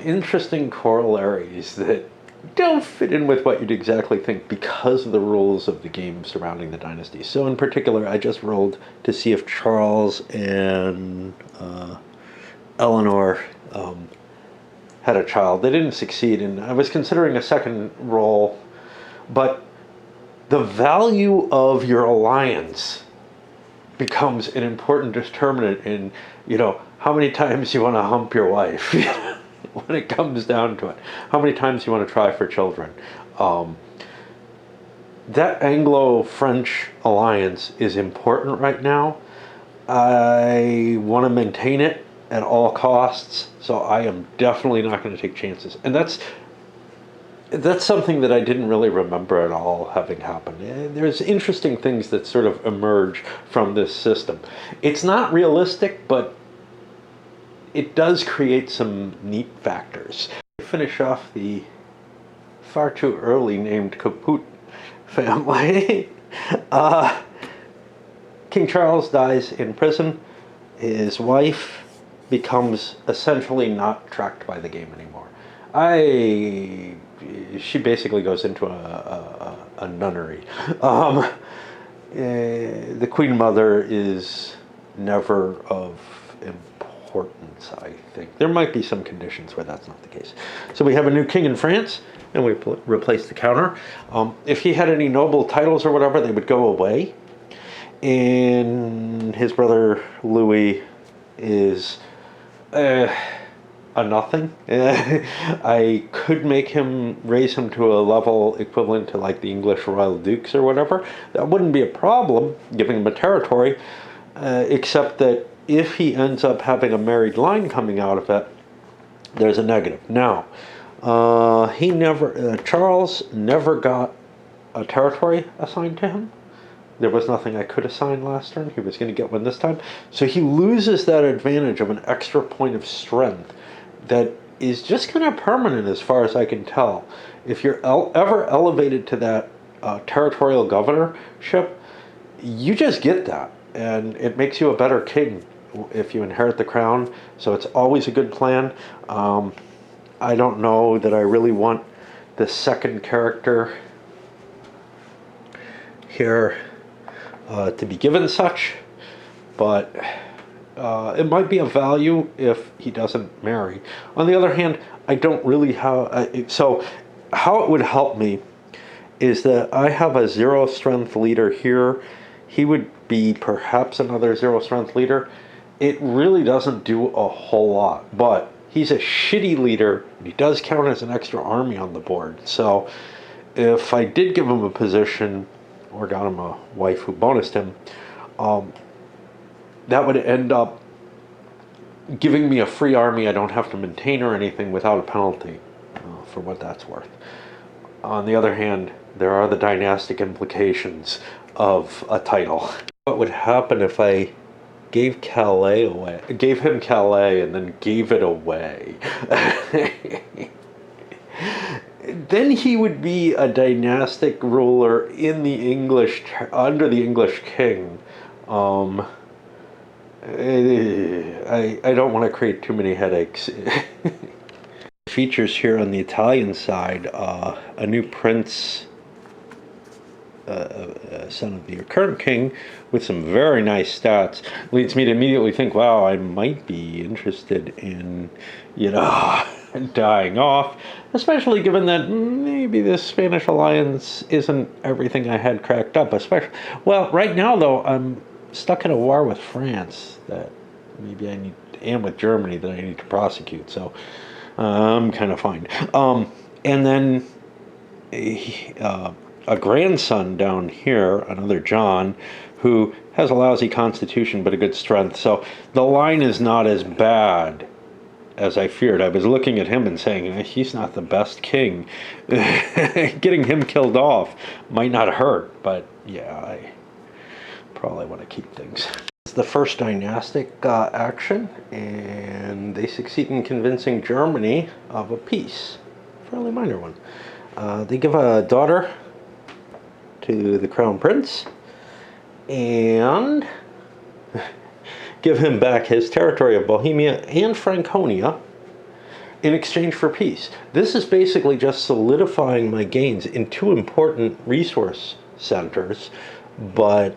interesting corollaries that don't fit in with what you'd exactly think because of the rules of the game surrounding the dynasty. So in particular, I just rolled to see if Charles and Eleanor had a child. They didn't succeed, and I was considering a second roll, but the value of your alliance becomes an important determinant in, how many times you want to hump your wife when it comes down to it. How many times you want to try for children. That Anglo-French alliance is important right now. I want to maintain it at all costs, so I am definitely not going to take chances. And that's something that I didn't really remember at all having happened. There's interesting things that sort of emerge from this system. It's not realistic, but it does create some neat factors. To finish off the far too early named Caput family, King Charles dies in prison. His wife becomes essentially not tracked by the game anymore. She basically goes into a nunnery. The Queen Mother is never of importance, I think. There might be some conditions where that's not the case. So we have a new king in France, and we replace the counter. If he had any noble titles or whatever, they would go away. And his brother Louis is a nothing. I could raise him to a level equivalent to like the English royal dukes or whatever. That wouldn't be a problem, giving him a territory, except that if he ends up having a married line coming out of it, there's a negative. Now, Charles never got a territory assigned to him. There was nothing I could assign last turn. He was going to get one this time. So he loses that advantage of an extra point of strength that is just kind of permanent as far as I can tell. If you're ever elevated to that territorial governorship, you just get that. And it makes you a better king if you inherit the crown. So it's always a good plan. I don't know that I really want the second character here to be given such, but it might be of value if he doesn't marry. On the other hand, I don't really have... so how it would help me is that I have a 0 strength leader here. He would be perhaps another 0 strength leader. It really doesn't do a whole lot, but he's a shitty leader, and he does count as an extra army on the board. So if I did give him a position or got him a wife who bonused him, that would end up giving me a free army I don't have to maintain or anything without a penalty, for what that's worth. On the other hand, there are the dynastic implications of a title. What would happen if I gave him Calais and then gave it away? Then he would be a dynastic ruler in the under the English king. I don't want to create too many headaches. Features here on the Italian side, a new prince, son of the current king, with some very nice stats, leads me to immediately think, wow, I might be interested in, dying off, especially given that maybe this Spanish alliance isn't everything I had cracked up. Well, right now, though, I'm stuck in a war with France that maybe and with Germany that I need to prosecute, so I'm kind of fine. And then a grandson down here, another John, who has a lousy constitution but a good strength. So the line is not as bad as I feared. I was looking at him and saying, he's not the best king. Getting him killed off might not hurt, but yeah, I probably want to keep things. It's the first dynastic action, and they succeed in convincing Germany of a peace. Fairly minor one. They give a daughter to the crown prince and give him back his territory of Bohemia and Franconia, in exchange for peace. This is basically just solidifying my gains in two important resource centers, but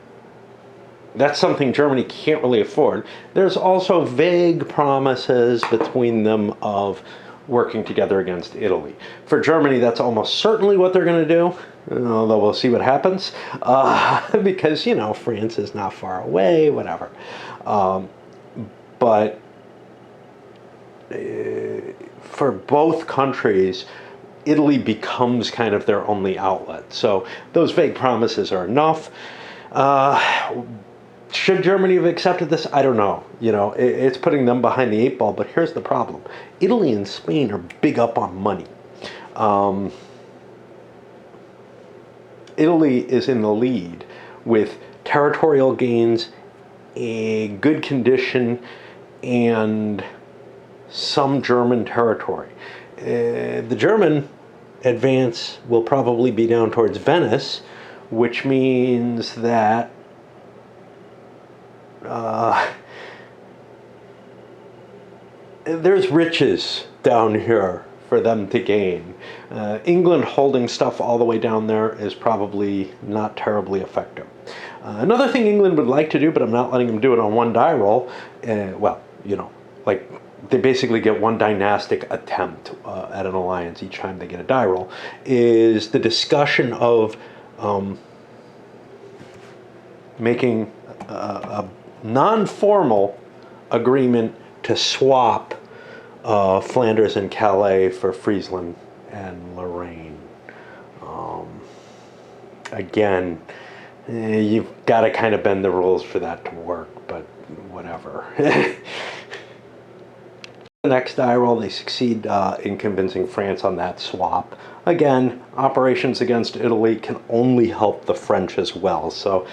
that's something Germany can't really afford. There's also vague promises between them of working together against Italy. For Germany, that's almost certainly what they're going to do, although we'll see what happens, because, you know, France is not far away, whatever. But for both countries, Italy becomes kind of their only outlet. So those vague promises are enough. Should Germany have accepted this? I don't know. You know, it's putting them behind the eight ball, but here's the problem. Italy and Spain are big up on money. Italy is in the lead with territorial gains, a good condition, and some German territory. The German advance will probably be down towards Venice, which means that there's riches down here for them to gain. England holding stuff all the way down there is probably not terribly effective. Another thing England would like to do, but I'm not letting them do it on one die roll, well, you know, like they basically get one dynastic attempt at an alliance each time they get a die roll, is the discussion of making a non-formal agreement to swap Flanders and Calais for Friesland and Lorraine. Again, you've got to kind of bend the rules for that to work, but whatever. The next die roll, they succeed in convincing France on that swap. Again, operations against Italy can only help the French as well. So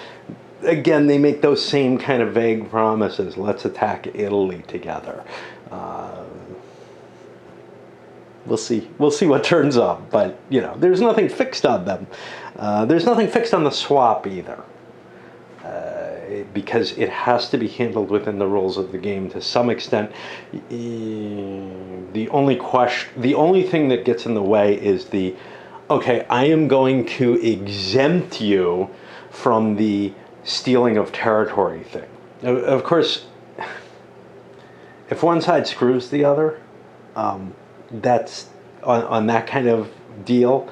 again, they make those same kind of vague promises. Let's attack Italy together. We'll see. We'll see what turns up. But, you know, there's nothing fixed on them. There's nothing fixed on the swap either. Because it has to be handled within the rules of the game to some extent. The only thing that gets in the way is okay, I am going to exempt you from the stealing of territory thing. Of course, if one side screws the other, that's on that kind of deal,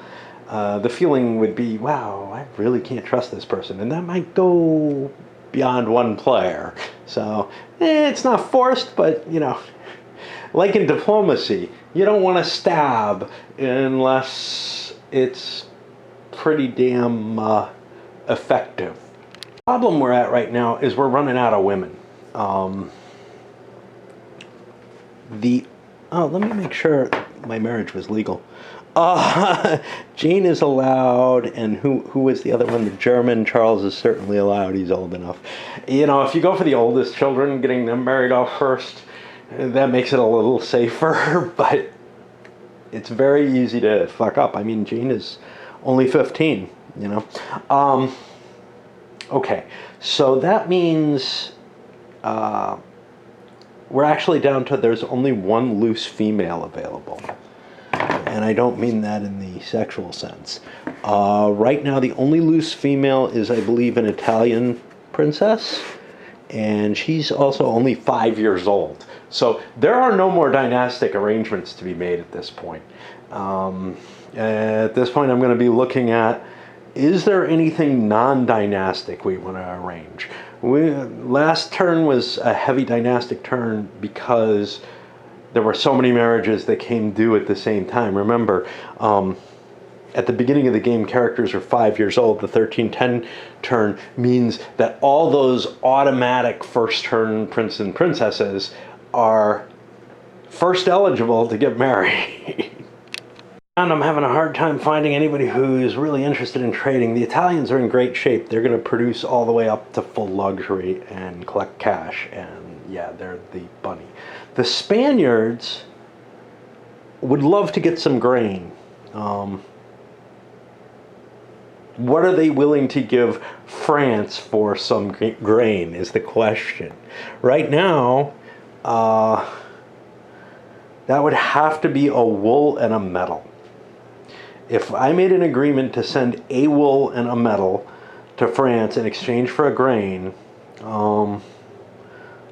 the feeling would be, wow, I really can't trust this person. And that might go beyond one player. So it's not forced, but, you know, like in diplomacy, you don't want to stab unless it's pretty damn effective. The problem we're at right now is we're running out of women. Let me make sure my marriage was legal. Jane is allowed, and who was the other one? The German. Charles is certainly allowed. He's old enough. You know, if you go for the oldest children, getting them married off first, that makes it a little safer, but it's very easy to fuck up. I mean, Jane is only 15, you know. Okay, so that means we're actually down to there's only one loose female available. And I don't mean that in the sexual sense. Right now, the only loose female is, I believe, an Italian princess. And she's also only 5 years old. So there are no more dynastic arrangements to be made at this point. At this point, I'm going to be looking at, is there anything non-dynastic we want to arrange? Last turn was a heavy dynastic turn because there were so many marriages that came due at the same time. Remember, at the beginning of the game, characters are 5 years old. The 1310 turn means that all those automatic first turn prince and princesses are first eligible to get married. And I'm having a hard time finding anybody who's really interested in trading. The Italians are in great shape. They're going to produce all the way up to full luxury and collect cash. And yeah, they're the bunny. The Spaniards would love to get some grain. What are they willing to give France for some grain is the question. Right now, That would have to be a wool and a metal. If I made an agreement to send a wool and a metal to France in exchange for a grain,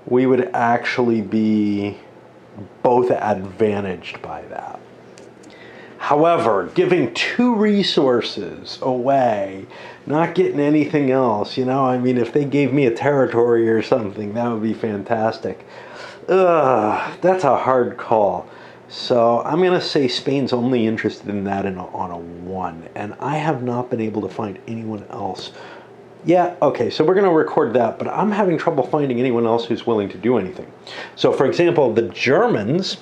we would actually be both advantaged by that. However, giving 2 resources away, not getting anything else, I mean, if they gave me a territory or something, that would be fantastic. That's a hard call. So I'm going to say Spain's only interested in that on a 1, and I have not been able to find anyone else. Yeah, okay, so we're going to record that, but I'm having trouble finding anyone else who's willing to do anything. So, for example, the Germans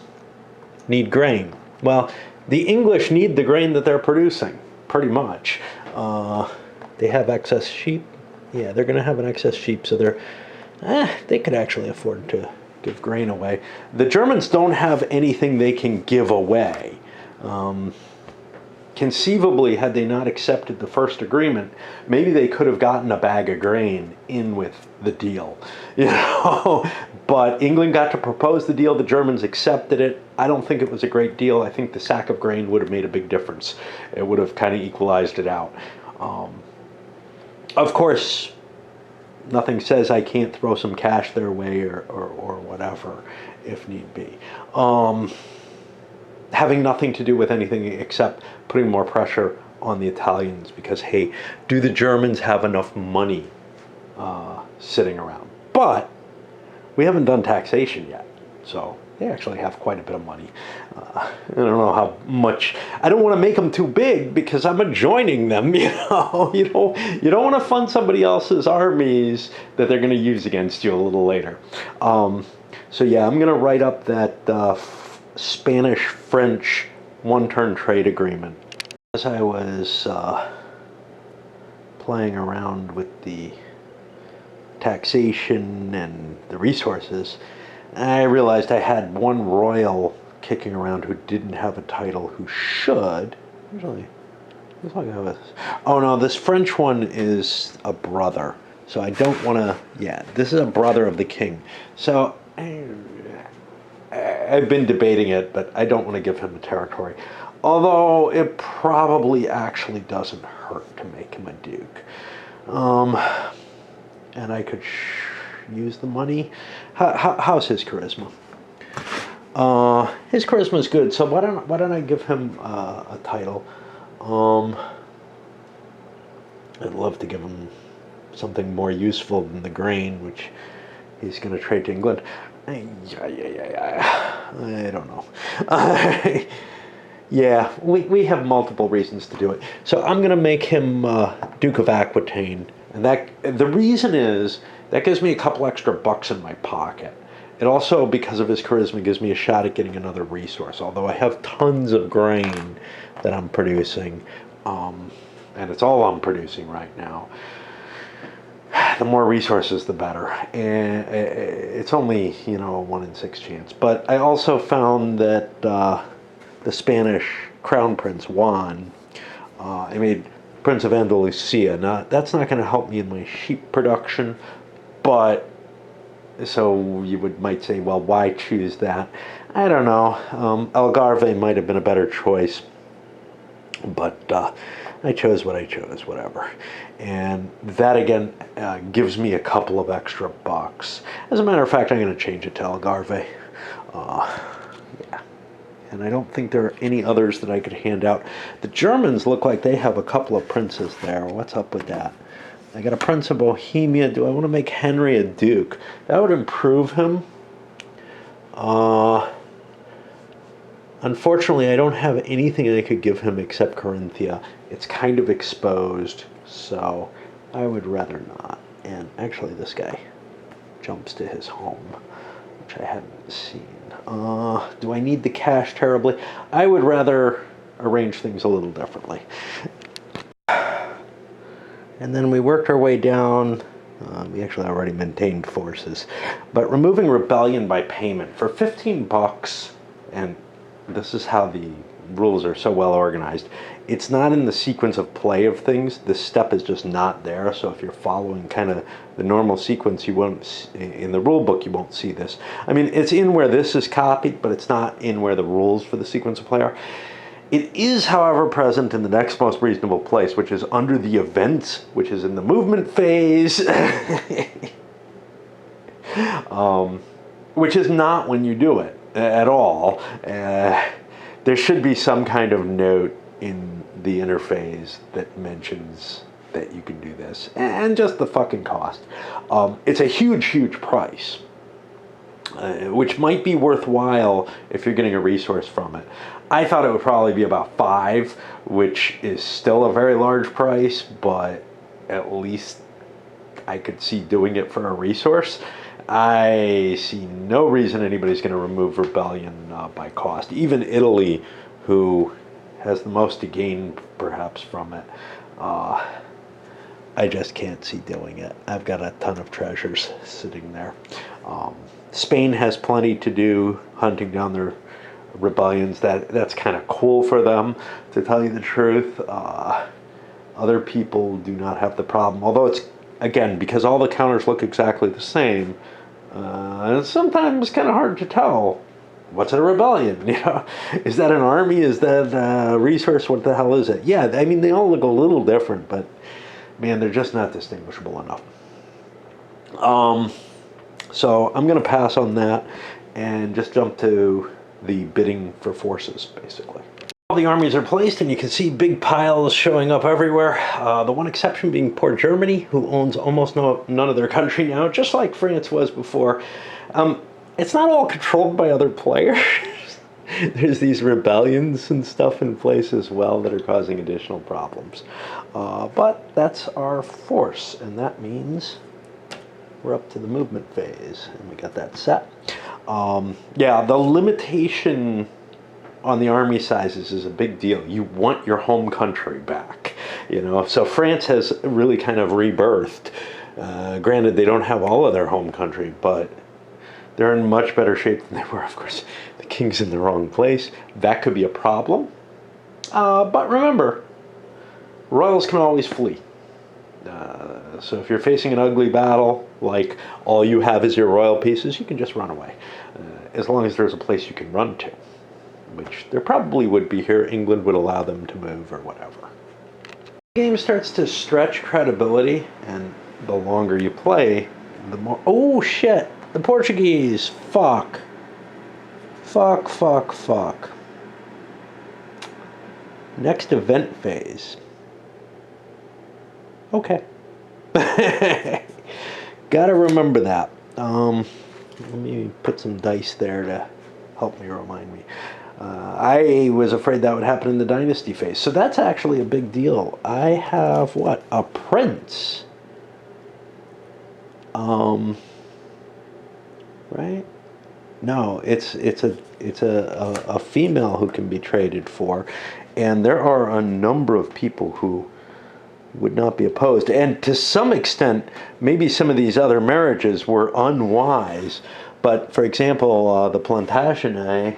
need grain. Well, the English need the grain that they're producing, pretty much. They have excess sheep. Yeah, they're going to have an excess sheep, so they could actually afford to give grain away. The Germans don't have anything they can give away. Conceivably, had they not accepted the first agreement, maybe they could have gotten a bag of grain in with the deal, But England got to propose the deal. The Germans accepted it. I don't think it was a great deal. I think the sack of grain would have made a big difference. It would have kind of equalized it out. Of course, nothing says I can't throw some cash their way or whatever, if need be. Having nothing to do with anything except putting more pressure on the Italians because, hey, do the Germans have enough money sitting around? But we haven't done taxation yet, so they actually have quite a bit of money. I don't know how much. I don't want to make them too big because I'm adjoining them. You don't want to fund somebody else's armies that they're going to use against you a little later. So yeah, I'm going to write up that Spanish-French one-turn trade agreement. As I was playing around with the taxation and the resources, I realized I had one royal kicking around who didn't have a title, who should. Usually, oh no, this French one is a brother, so I don't want to. Yeah, this is a brother of the king. So I've been debating it, but I don't want to give him a territory. Although it probably actually doesn't hurt to make him a duke. And I could use the money. How's his charisma? His charisma is good, so why don't I give him a title? I'd love to give him something more useful than the grain, which he's going to trade to England. I don't know. Yeah, we have multiple reasons to do it. So I'm going to make him Duke of Aquitaine. And the reason is that gives me a couple extra bucks in my pocket. It also, because of his charisma, gives me a shot at getting another resource. Although I have tons of grain that I'm producing. And it's all I'm producing right now. The more resources, the better. And it's only, a 1 in 6 chance. But I also found that the Spanish crown prince, Juan, I made Prince of Andalusia. Now, that's not going to help me in my sheep production, but so you might say, well, why choose that? I don't know. Algarve might have been a better choice, but I chose what I chose, whatever. And that, again, gives me a couple of extra bucks. As a matter of fact, I'm going to change it to Algarve. Yeah. And I don't think there are any others that I could hand out. The Germans look like they have a couple of princes there. What's up with that? I got a prince of Bohemia. Do I want to make Henry a duke? That would improve him. Unfortunately, I don't have anything I could give him except Carinthia. It's kind of exposed, so I would rather not. And actually, this guy jumps to his home, which I haven't seen. Do I need the cash terribly? I would rather arrange things a little differently. And then we worked our way down. We actually already maintained forces. But removing rebellion by payment for 15 bucks, and this is how the rules are so well organized. It's not in the sequence of play of things. This step is just not there. So if you're following kind of the normal sequence, you won't, in the rule book, you won't see this. I mean, it's in where this is copied, but it's not in where the rules for the sequence of play are. It is, however, present in the next most reasonable place, which is under the events, which is in the movement phase. Which is not when you do it at all. There should be some kind of note in the interface that mentions that you can do this, and just the fucking cost. It's a huge, huge price, which might be worthwhile if you're getting a resource from it. I thought it would probably be about 5, which is still a very large price, but at least I could see doing it for a resource. I see no reason anybody's going to remove Rebellion by cost. Even Italy, who has the most to gain perhaps from it, I just can't see doing it. I've got a ton of treasures sitting there. Spain has plenty to do hunting down their rebellions. That's kind of cool for them, to tell you the truth. Other people do not have the problem, although it's, again, because all the counters look exactly the same, it's sometimes kind of hard to tell what's a rebellion. You know, is that an army? Is that a resource? What the hell is it? Yeah, I mean, they all look a little different, but man, they're just not distinguishable enough. So I'm going to pass on that and just jump to the bidding for forces, basically. All the armies are placed, and you can see big piles showing up everywhere. The one exception being poor Germany, who owns almost none of their country now, just like France was before. It's not all controlled by other players. There's these rebellions and stuff in place as well that are causing additional problems. But that's our force, and that means we're up to the movement phase, and we got that set. Yeah, the limitation on the army sizes is a big deal. You want your home country back, you know. So France has really kind of rebirthed. Granted, they don't have all of their home country, but they're in much better shape than they were. Of course, the king's in the wrong place. That could be a problem. But remember, royals can always flee. So if you're facing an ugly battle, like all you have is your royal pieces, you can just run away. As long as there's a place you can run to, which there probably would be here. England would allow them to move or whatever. The game starts to stretch credibility, and the longer you play, the more... Oh, shit! The Portuguese! Fuck. Fuck, fuck, fuck. Next event phase. Okay. Gotta remember that. Let me put some dice there to help me remind me. I was afraid that would happen in the dynasty phase. So that's actually a big deal. I have what? A prince. Right? No, it's a female who can be traded for, and there are a number of people who would not be opposed. And to some extent, maybe some of these other marriages were unwise. But for example, the Plantagenet,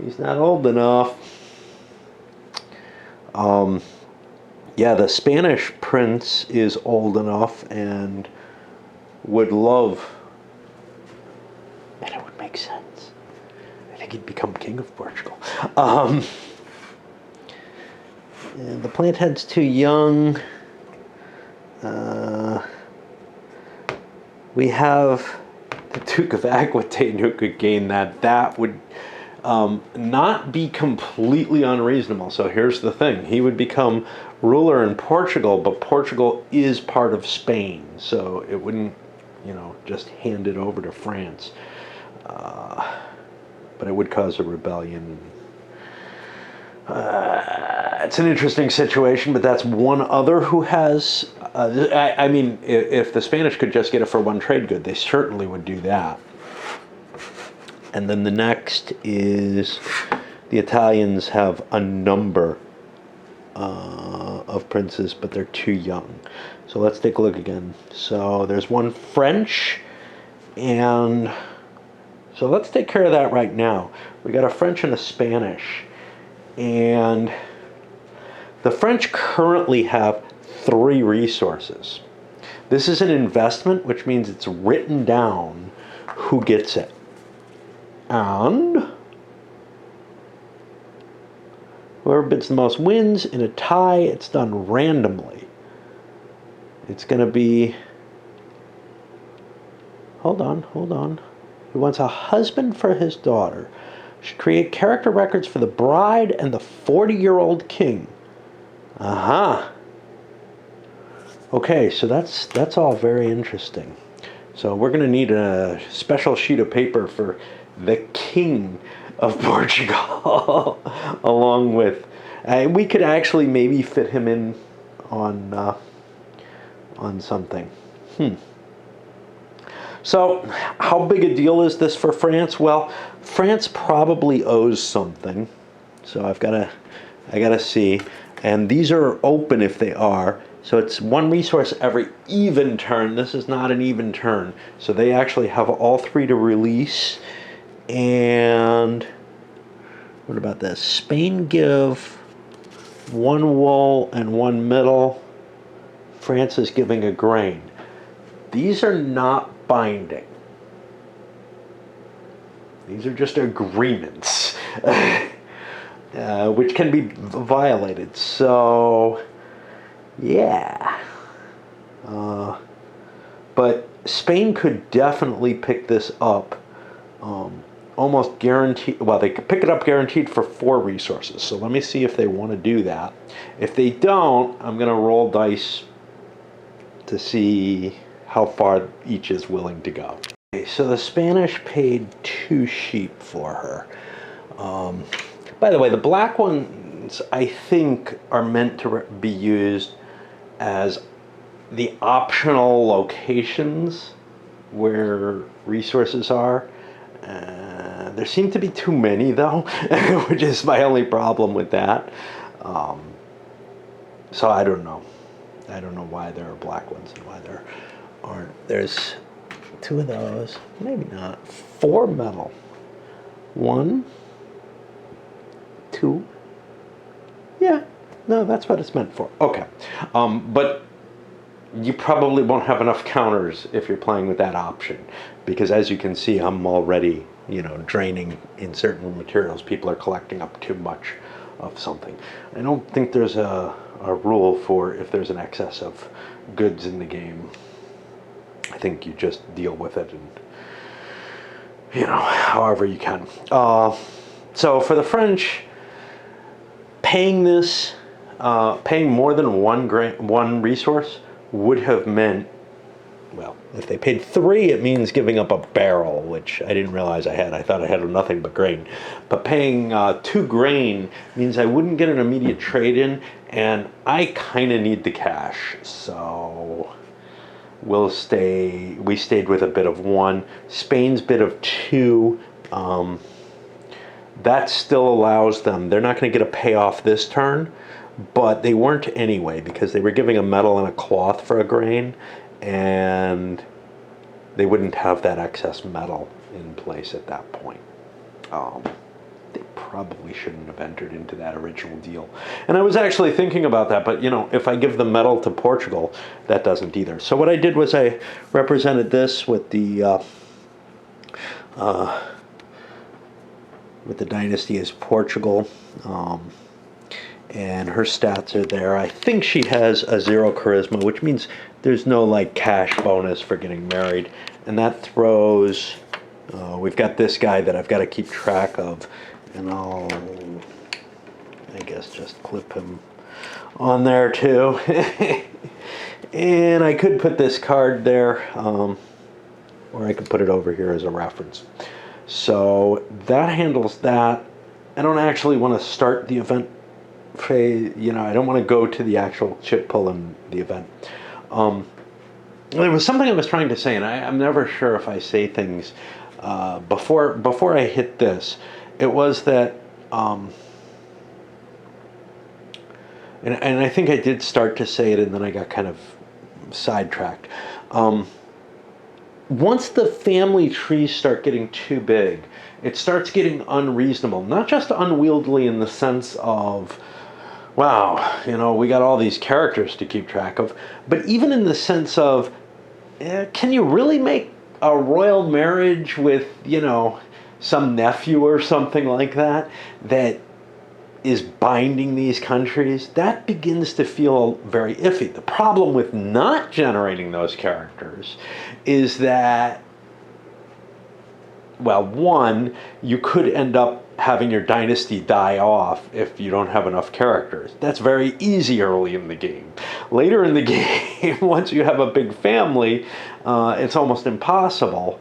he's not old enough. Yeah, the Spanish prince is old enough and would love, and it would make sense. I think he'd become king of Portugal. And the Plantagenet's too young. We have the Duke of Aquitaine who could gain that. That would not be completely unreasonable. So here's the thing. He would become ruler in Portugal, but Portugal is part of Spain. So it wouldn't, just hand it over to France. But it would cause a rebellion. It's an interesting situation, but that's one other who has... I mean, if the Spanish could just get it for one trade good, they certainly would do that. And then the next is the Italians have a number of princes, but they're too young. So let's take a look again. So there's one French and So let's take care of that right now. We got a French and a Spanish. And the French currently have 3 resources. This is an investment, which means it's written down who gets it. And whoever bids the most wins. In a tie, it's done randomly. It's going to be... Hold on. He wants a husband for his daughter. Should create character records for the bride and the 40-year-old king. Aha. Okay, so that's all very interesting. So we're going to need a special sheet of paper for the king of Portugal, along with... we could actually maybe fit him in on something. So, how big a deal is this for France? Well, France probably owes something. So I gotta see. And these are open if they are. So it's 1 resource every even turn. This is not an even turn. So they actually have all 3 to release. And what about this? Spain give 1 wool and 1 middle. France is giving a grain. These are not binding. These are just agreements, which can be violated. So, yeah. But Spain could definitely pick this up, almost guaranteed. Well, they could pick it up guaranteed for 4 resources. So let me see if they want to do that. If they don't, I'm going to roll dice to see how far each is willing to go. Okay, so the Spanish paid 2 sheep for her. By the way, the black ones, I think, are meant to be used as the optional locations where resources are. There seem to be too many, though, which is my only problem with that. So I don't know. I don't know why there are black ones and why there aren't. There's 2 of those. Maybe not. 4 metal. 1, 2. Yeah. No, that's what it's meant for. Okay. But you probably won't have enough counters if you're playing with that option. Because as you can see, I'm already, draining in certain materials. People are collecting up too much of something. I don't think there's a rule for if there's an excess of goods in the game. I think you just deal with it and, however you can. So for the French, paying more than one resource would have meant, well, if they paid 3, it means giving up a barrel, which I didn't realize I had. I thought I had nothing but grain. But paying 2 grain means I wouldn't get an immediate trade-in, and I kind of need the cash. So we stayed with a bid of 1. Spain's bid of 2. That still allows them. They're not going to get a payoff this turn, but they weren't anyway because they were giving a metal and a cloth for a grain, and they wouldn't have that excess metal in place at that point. They probably shouldn't have entered into that original deal. And I was actually thinking about that, but if I give the metal to Portugal, that doesn't either. So what I did was I represented this with the dynasty as Portugal. And her stats are there. I think she has a 0 charisma, which means there's no cash bonus for getting married. And that throws, we've got this guy that I've got to keep track of, and I'll, I guess, just clip him on there too. And I could put this card there, or I could put it over here as a reference. So that handles that. I don't actually want to start the event phase, I don't want to go to the actual chip pull in the event. There was something I was trying to say, and I'm never sure if I say things before I hit this. It was that, and I think I did start to say it, and then I got kind of sidetracked. once the family trees start getting too big, it starts getting unreasonable. Not just unwieldy in the sense of, wow, we got all these characters to keep track of, but even in the sense of, can you really make a royal marriage with, some nephew or something like that, that is binding these countries? That begins to feel very iffy. The problem with not generating those characters is that, well, one, you could end up having your dynasty die off if you don't have enough characters. That's very easy early in the game. Later in the game, once you have a big family, it's almost impossible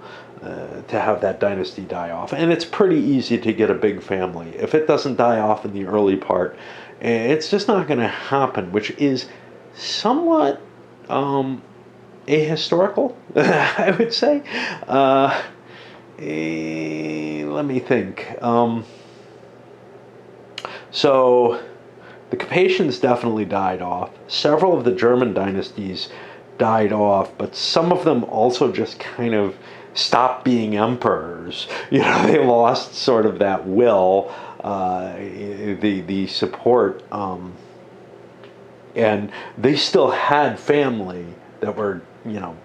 to have that dynasty die off. And it's pretty easy to get a big family. If it doesn't die off in the early part, it's just not going to happen, which is somewhat ahistorical, I would say. Let me think. So the Capetians definitely died off. Several of the German dynasties died off, but some of them also just kind of stopped being emperors. They lost sort of that will, the support, and they still had family that were,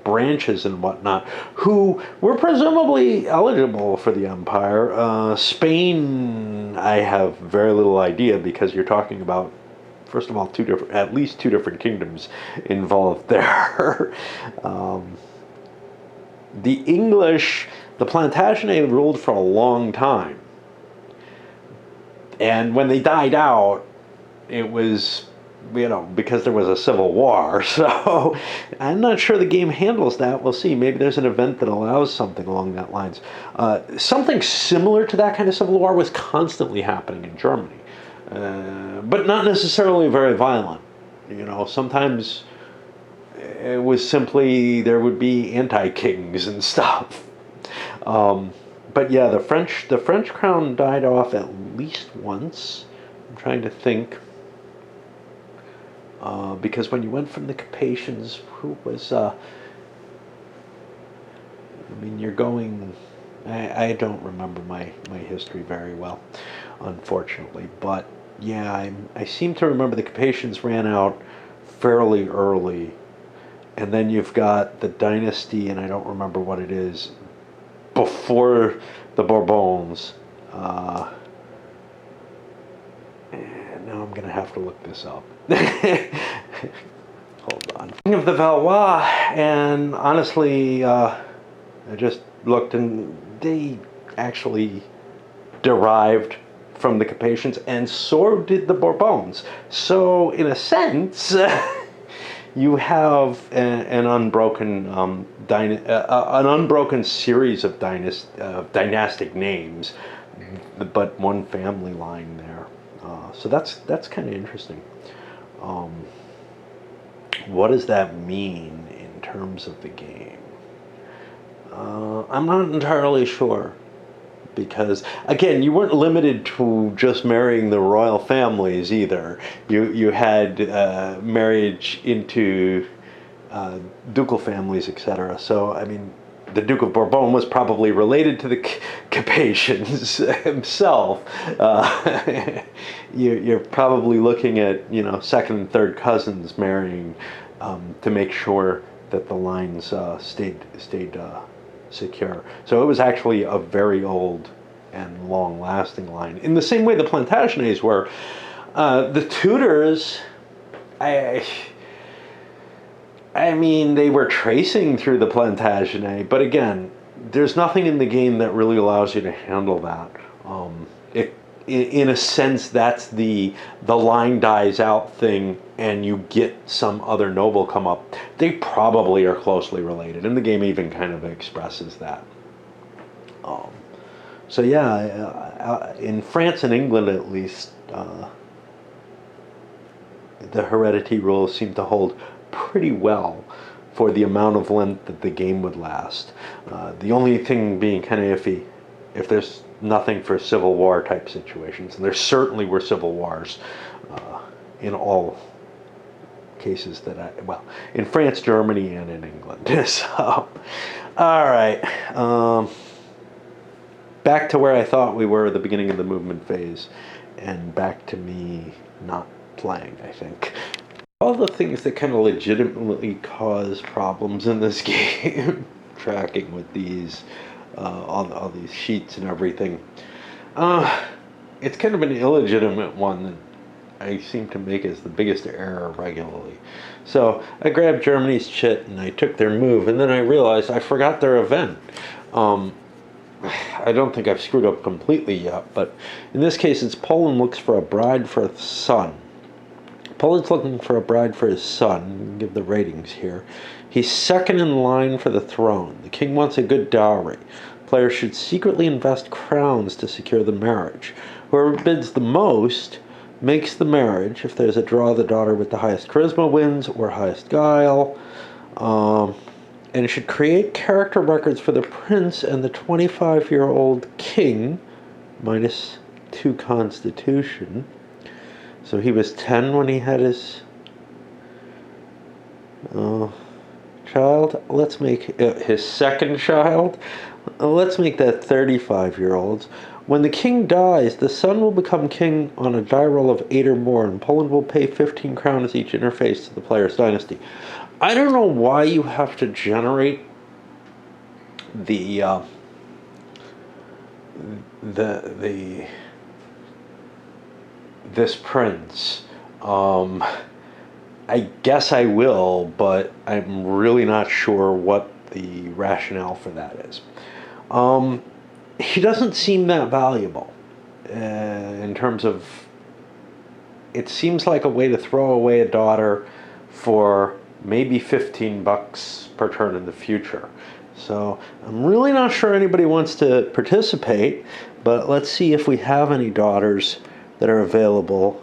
branches and whatnot, who were presumably eligible for the empire. Spain, I have very little idea, because you're talking about, first of all, at least two different kingdoms involved there. The English, the Plantagenets ruled for a long time. And when they died out, it was, because there was a civil war. So I'm not sure the game handles that. We'll see. Maybe there's an event that allows something along that lines. Something similar to that kind of civil war was constantly happening in Germany, but not necessarily very violent. Sometimes it was simply there would be anti-kings and stuff. But yeah, the French crown died off at least once. I'm trying to think. Because when you went from the Capetians, who was, you're going, I don't remember my history very well, unfortunately, but yeah, I seem to remember the Capetians ran out fairly early, and then you've got the dynasty, and I don't remember what it is, before the Bourbons. And now I'm going to have to look this up. Hold on. King of the Valois, and honestly, I just looked, and they actually derived from the Capetians, and so did the Bourbons. So, in a sense, you have an unbroken an unbroken series of dynastic names, but one family line there. So that's kind of interesting. What does that mean in terms of the game? I'm not entirely sure, because again, you weren't limited to just marrying the royal families either. You had marriage into ducal families, etc. So the Duke of Bourbon was probably related to the Capetians himself. You're probably looking at second and third cousins marrying to make sure that the lines stayed secure. So it was actually a very old and long-lasting line. In the same way the Plantagenets were. The Tudors, they were tracing through the Plantagenet, but again, there's nothing in the game that really allows you to handle that. In a sense, that's the line dies out thing, and you get some other noble come up. They probably are closely related, and the game even kind of expresses that. So yeah, in France and England at least, the heredity rules seem to hold pretty well for the amount of length that the game would last. The only thing being kind of iffy, if there's nothing for civil war type situations, and there certainly were civil wars in all cases that in France, Germany, and in England. So, all right. Back to where I thought we were at the beginning of the movement phase, and back to me not playing, I think. All the things that kind of legitimately cause problems in this game, tracking with these, all these sheets and everything. It's kind of an illegitimate one that I seem to make as the biggest error regularly. So I grabbed Germany's chit and I took their move, and then I realized I forgot their event. I don't think I've screwed up completely yet, but in this case it's Poland looks for a bride for his son. Poland's looking for a bride for his son. Give the ratings here. He's second in line for the throne. The king wants a good dowry. Players should secretly invest crowns to secure the marriage. Whoever bids the most makes the marriage. If there's a draw, the daughter with the highest charisma wins, or highest guile. And it should create character records for the prince and the 25-year-old king, -2 constitution. So he was 10 when he had his child. Let's make his second child. Let's make that 35-year-olds. When the king dies, the son will become king on a die roll of 8 or more, and Poland will pay 15 crowns each interface to the player's dynasty. I don't know why you have to generate this prince. I guess I will, but I'm really not sure what the rationale for that is. He doesn't seem that valuable in terms of. It seems like a way to throw away a daughter for maybe $15 per turn in the future. So I'm really not sure anybody wants to participate, but let's see if we have any daughters that are available.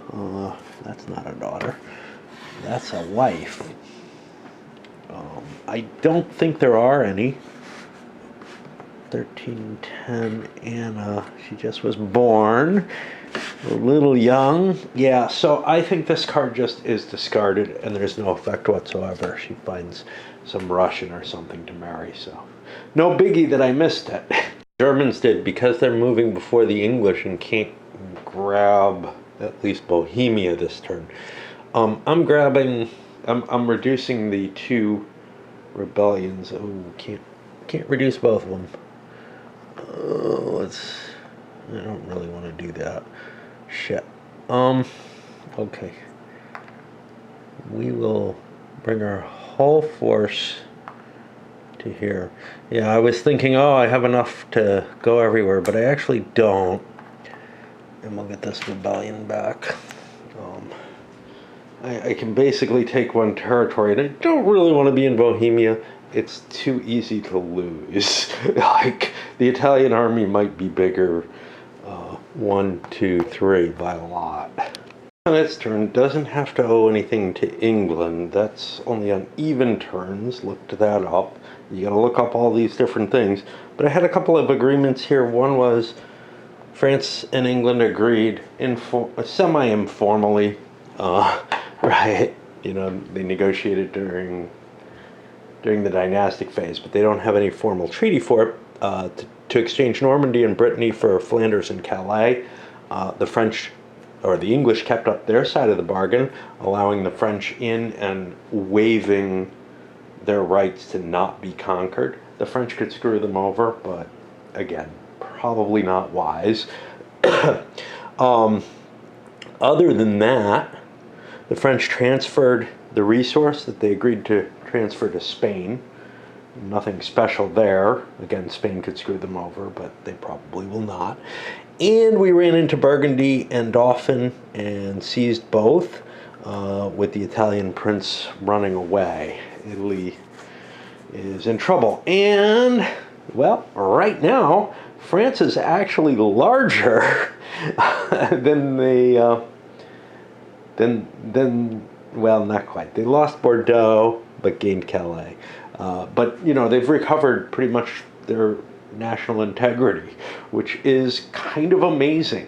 That's not a daughter. That's a wife. I don't think there are any. 1310 Anna. She just was born. A little young. Yeah, so I think this card just is discarded and there's no effect whatsoever. She finds some Russian or something to marry, so no biggie that I missed it. Germans did, because they're moving before the English and can't grab at least Bohemia this turn. I'm reducing the 2 rebellions. Oh, can't reduce both of them. I don't really want to do that. Shit. Okay. We will bring our whole force to here. Yeah, I was thinking, I have enough to go everywhere, but I actually don't. And we'll get this rebellion back. I can basically take one territory, and I don't really want to be in Bohemia. It's too easy to lose. Like, the Italian army might be bigger 1, 2, 3 by a lot. On its turn, doesn't have to owe anything to England. That's only on even turns. Looked that up. You gotta look up all these different things. But I had a couple of agreements here. One was France and England agreed semi-informally, right? You know, they negotiated during the dynastic phase, but they don't have any formal treaty for it, to exchange Normandy and Brittany for Flanders and Calais. The French, or the English, kept up their side of the bargain, allowing the French in and waiving their rights to not be conquered. The French could screw them over, but again, probably not wise. Other than that, the French transferred the resource that they agreed to transfer to Spain. Nothing special there. Again, Spain could screw them over, but they probably will not. And we ran into Burgundy and Dauphin and seized both, with the Italian prince running away. Italy is in trouble. And, well, right now, France is actually larger than well, not quite. They lost Bordeaux, but gained Calais. But, you know, they've recovered pretty much their national integrity, which is kind of amazing.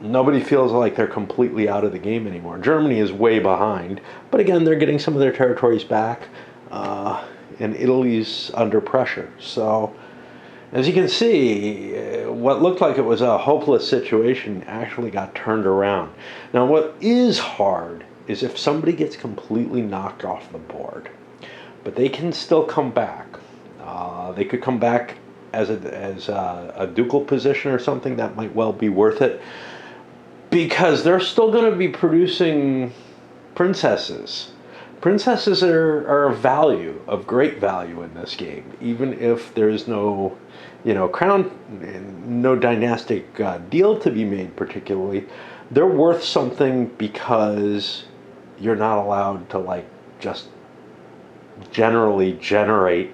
Nobody feels like they're completely out of the game anymore. Germany is way behind, but again, they're getting some of their territories back, and Italy's under pressure. So, as you can see, what looked like it was a hopeless situation actually got turned around. Now, what is hard is if somebody gets completely knocked off the board, but they can still come back. They could come back as a ducal position or something that might well be worth it, because they're still going to be producing princesses. Princesses are of great value in this game, even if there's no, crown, no dynastic deal to be made particularly. They're worth something because you're not allowed to just generally generate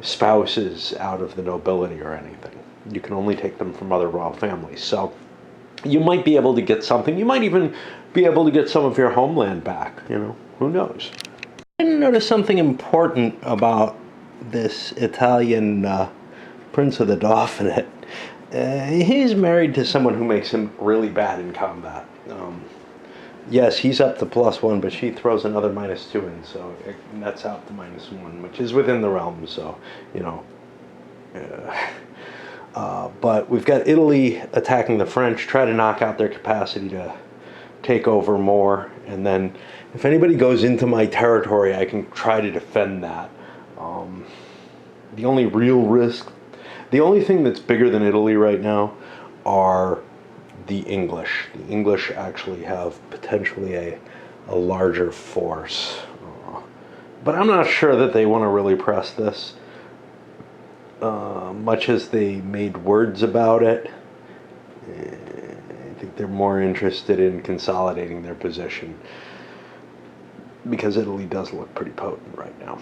spouses out of the nobility or anything. You can only take them from other royal families. So you might be able to get something. You might even be able to get some of your homeland back. Who knows? I didn't notice something important about this Italian Prince of the Dauphinate. He's married to someone who makes him really bad in combat. Yes, he's up to +1, but she throws another -2 in, so it nets out to -1, which is within the realm. So, but we've got Italy attacking the French, try to knock out their capacity to take over more, and then if anybody goes into my territory, I can try to defend that. The only real risk, the only thing that's bigger than Italy right now are the English. The English actually have potentially a larger force. But I'm not sure that they want to really press this. Much as they made words about it, I think they're more interested in consolidating their position, because Italy does look pretty potent right now.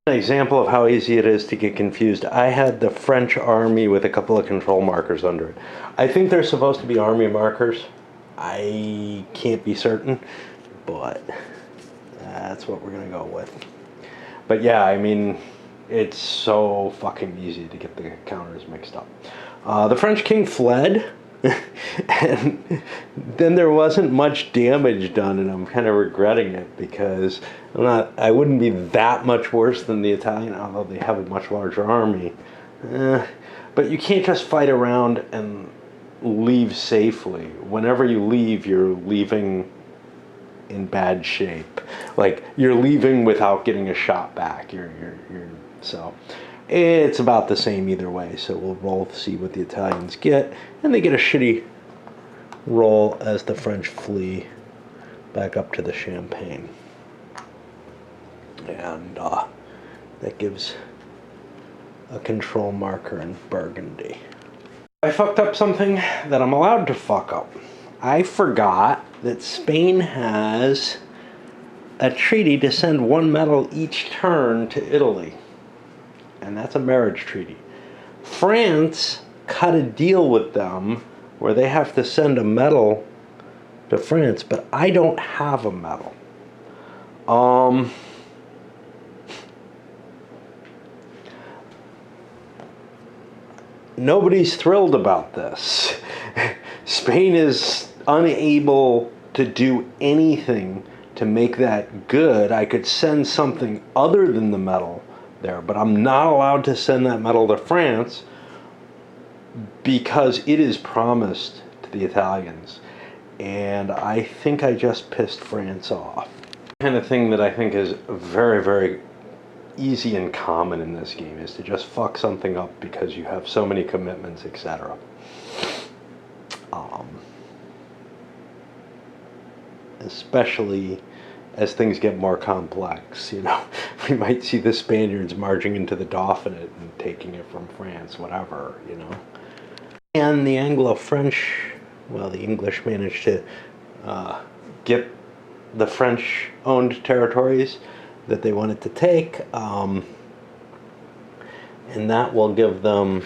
An example of how easy it is to get confused. I had the French army with a couple of control markers under it. I think they're supposed to be army markers. I can't be certain, but that's what we're going to go with. But yeah, I mean, it's so fucking easy to get the counters mixed up. The French king fled, and then there wasn't much damage done, and I'm kind of regretting it, because I wouldn't be that much worse than the Italian, although they have a much larger army. But you can't just fight around and leave safely. Whenever you leave, you're leaving in bad shape. Like, you're leaving without getting a shot back. So it's about the same either way. So we'll roll to see what the Italians get, and they get a shitty roll as the French flee back up to the Champagne. And that gives a control marker in Burgundy. I fucked up something that I'm allowed to fuck up. I forgot that Spain has a treaty to send one medal each turn to Italy. And that's a marriage treaty. France cut a deal with them where they have to send a medal to France, but I don't have a medal. Nobody's thrilled about this. Spain is unable to do anything to make that good. I could send something other than the medal there, but I'm not allowed to send that medal to France because it is promised to the Italians. And I think I just pissed France off. The kind of thing that I think is very, very easy and common in this game is to just fuck something up because you have so many commitments, etc. Especially as things get more complex, we might see the Spaniards marching into the Dauphinate and taking it from France, whatever, And the Anglo-French, well, the English managed to get the French-owned territories that they wanted to take, and that will give them,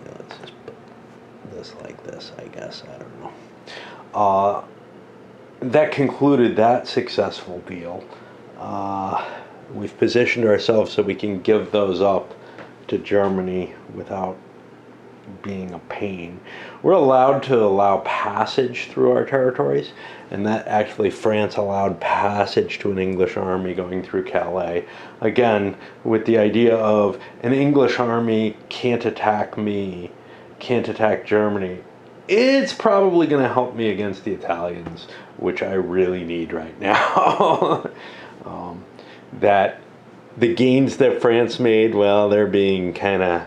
let's just put this like this, I guess, I don't know. That concluded that successful deal. We've positioned ourselves so we can give those up to Germany without being a pain. We're allowed to allow passage through our territories, and that actually France allowed passage to an English army going through Calais. Again, with the idea of an English army can't attack me, can't attack Germany. It's probably going to help me against the Italians, which I really need right now. That the gains that France made, well, they're being kind of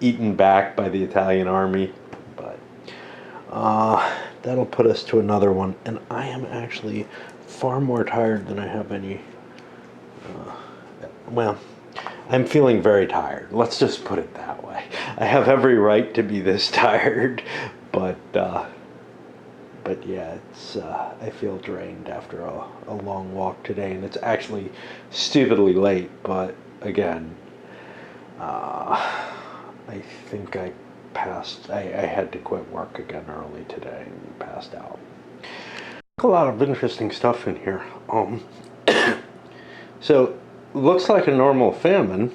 eaten back by the Italian army. But that'll put us to another one. And I am actually far more tired than I have any. Well, I'm feeling very tired. Let's just put it that way. I have every right to be this tired, but yeah, it's I feel drained after a long walk today, and it's actually stupidly late. But again, I think I passed. I had to quit work again early today and passed out. A lot of interesting stuff in here. So looks like a normal famine,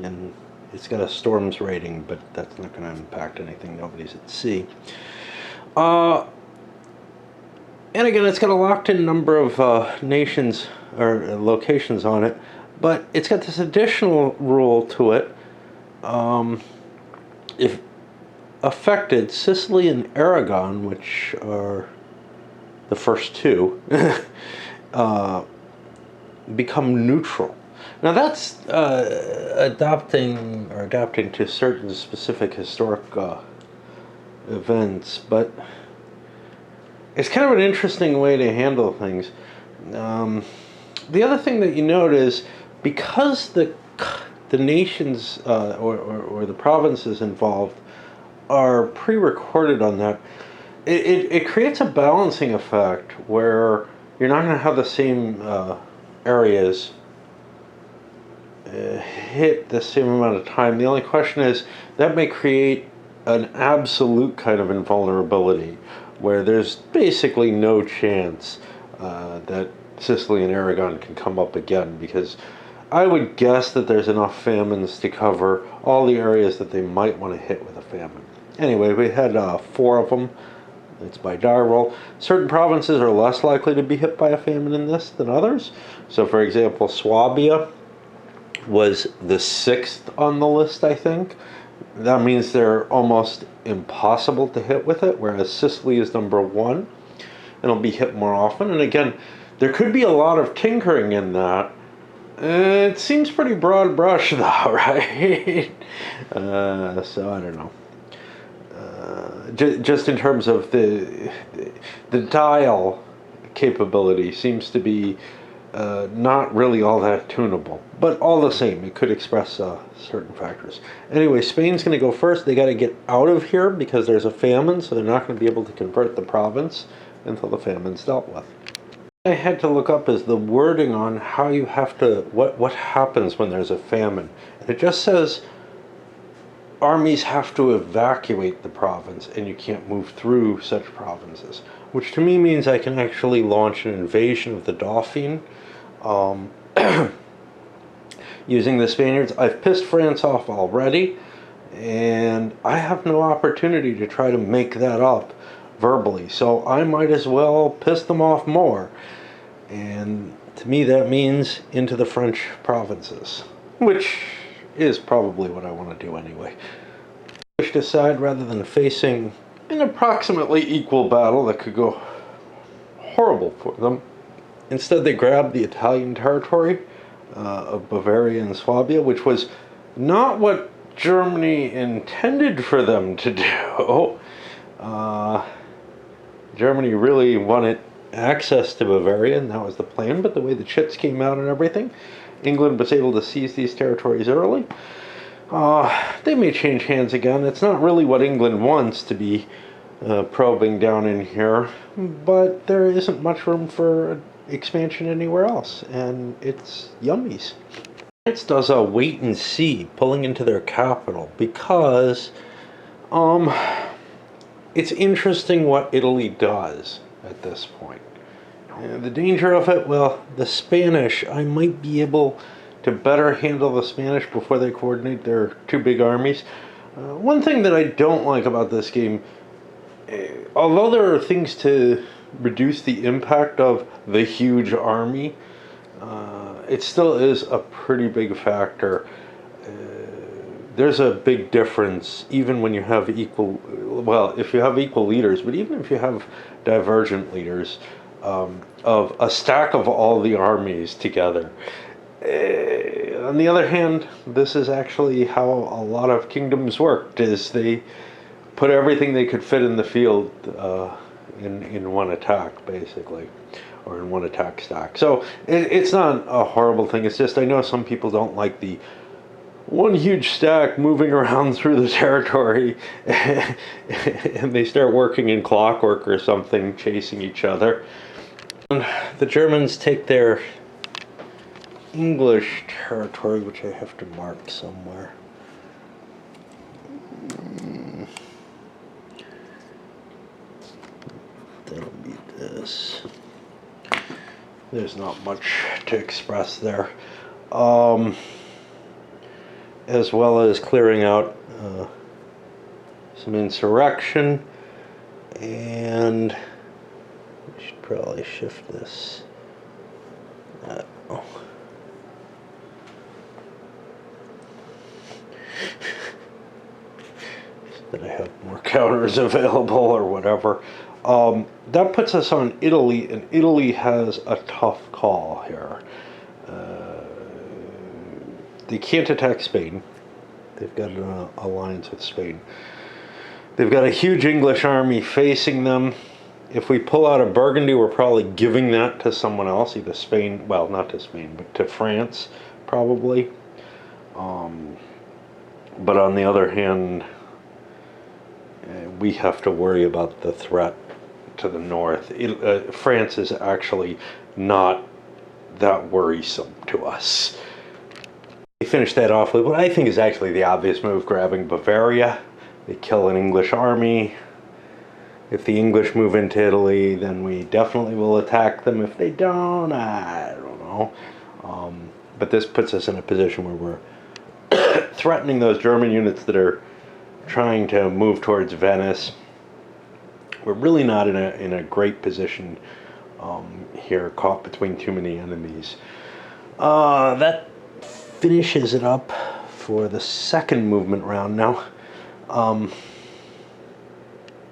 and it's got a storms rating, but that's not going to impact anything. Nobody's at sea. And again, it's got a locked-in number of nations or locations on it, but it's got this additional rule to it. If affected, Sicily and Aragon, which are the first two, become neutral. Now that's adapting to certain specific historic events, but it's kind of an interesting way to handle things. The other thing that you note is because the nations or the provinces involved are pre-recorded on that, it creates a balancing effect where you're not going to have the same areas hit the same amount of time. The only question is that may create an absolute kind of invulnerability where there's basically no chance that Sicily and Aragon can come up again, because I would guess that there's enough famines to cover all the areas that they might want to hit with a famine. Anyway, we had 4 of them. It's by die roll. Certain provinces are less likely to be hit by a famine in this than others. So, for example, Swabia was the 6th on the list, I think. That means they're almost impossible to hit with it, whereas Sicily is number 1, and it'll be hit more often. And again, there could be a lot of tinkering in that. It seems pretty broad brush, though, right? So I don't know. Just in terms of the dial capability seems to be not really all that tunable, but all the same, it could express certain factors. Anyway, Spain's going to go first. They got to get out of here because there's a famine, so they're not going to be able to convert the province until the famine's dealt with. I had to look up is the wording on how you have to, what happens when there's a famine. And it just says armies have to evacuate the province and you can't move through such provinces, which to me means I can actually launch an invasion of the Dauphiné using the Spaniards. I've pissed France off already, and I have no opportunity to try to make that up verbally, so I might as well piss them off more. And to me that means into the French provinces, which is probably what I want to do anyway. Push aside rather than facing an approximately equal battle that could go horrible for them. Instead they grabbed the Italian territory of Bavaria and Swabia, which was not what Germany intended for them to do. Germany really wanted access to Bavaria, and that was the plan, but the way the chips came out and everything, England was able to seize these territories early. They may change hands again. It's not really what England wants to be probing down in here, but there isn't much room for expansion anywhere else, and it's yummies. France does a wait and see, pulling into their capital, because it's interesting what Italy does at this point. The danger of it, well, the Spanish, I might be able to better handle the Spanish before they coordinate their 2 big armies. One thing that I don't like about this game, although there are things to reduce the impact of the huge army, it still is a pretty big factor. There's a big difference even when you have equal, well, if you have equal leaders, but even if you have divergent leaders, of a stack of all the armies together. On the other hand, this is actually how a lot of kingdoms worked, is they put everything they could fit in the field in one attack, basically, or in one attack stack. So it's not a horrible thing. It's just I know some people don't like the one huge stack moving around through the territory and they start working in clockwork or something, chasing each other. And the Germans take their English territory, which I have to mark somewhere. That'll be this. There's not much to express there. As well as clearing out some insurrection, and we should probably shift this. Oh. So that I have more counters available or whatever. That puts us on Italy, and Italy has a tough call here. They can't attack Spain. They've got an alliance with Spain. They've got a huge English army facing them. If we pull out of Burgundy, we're probably giving that to someone else, either Spain, well, not to Spain, but to France, probably. But on the other hand, we have to worry about the threat to the north. France is actually not that worrisome to us. They finish that off with what I think is actually the obvious move, grabbing Bavaria. They kill an English army. If the English move into Italy, then we definitely will attack them. If they don't, I don't know. But this puts us in a position where we're threatening those German units that are trying to move towards Venice. We're really not in a great position here, caught between too many enemies. That finishes it up for the second movement round. Now,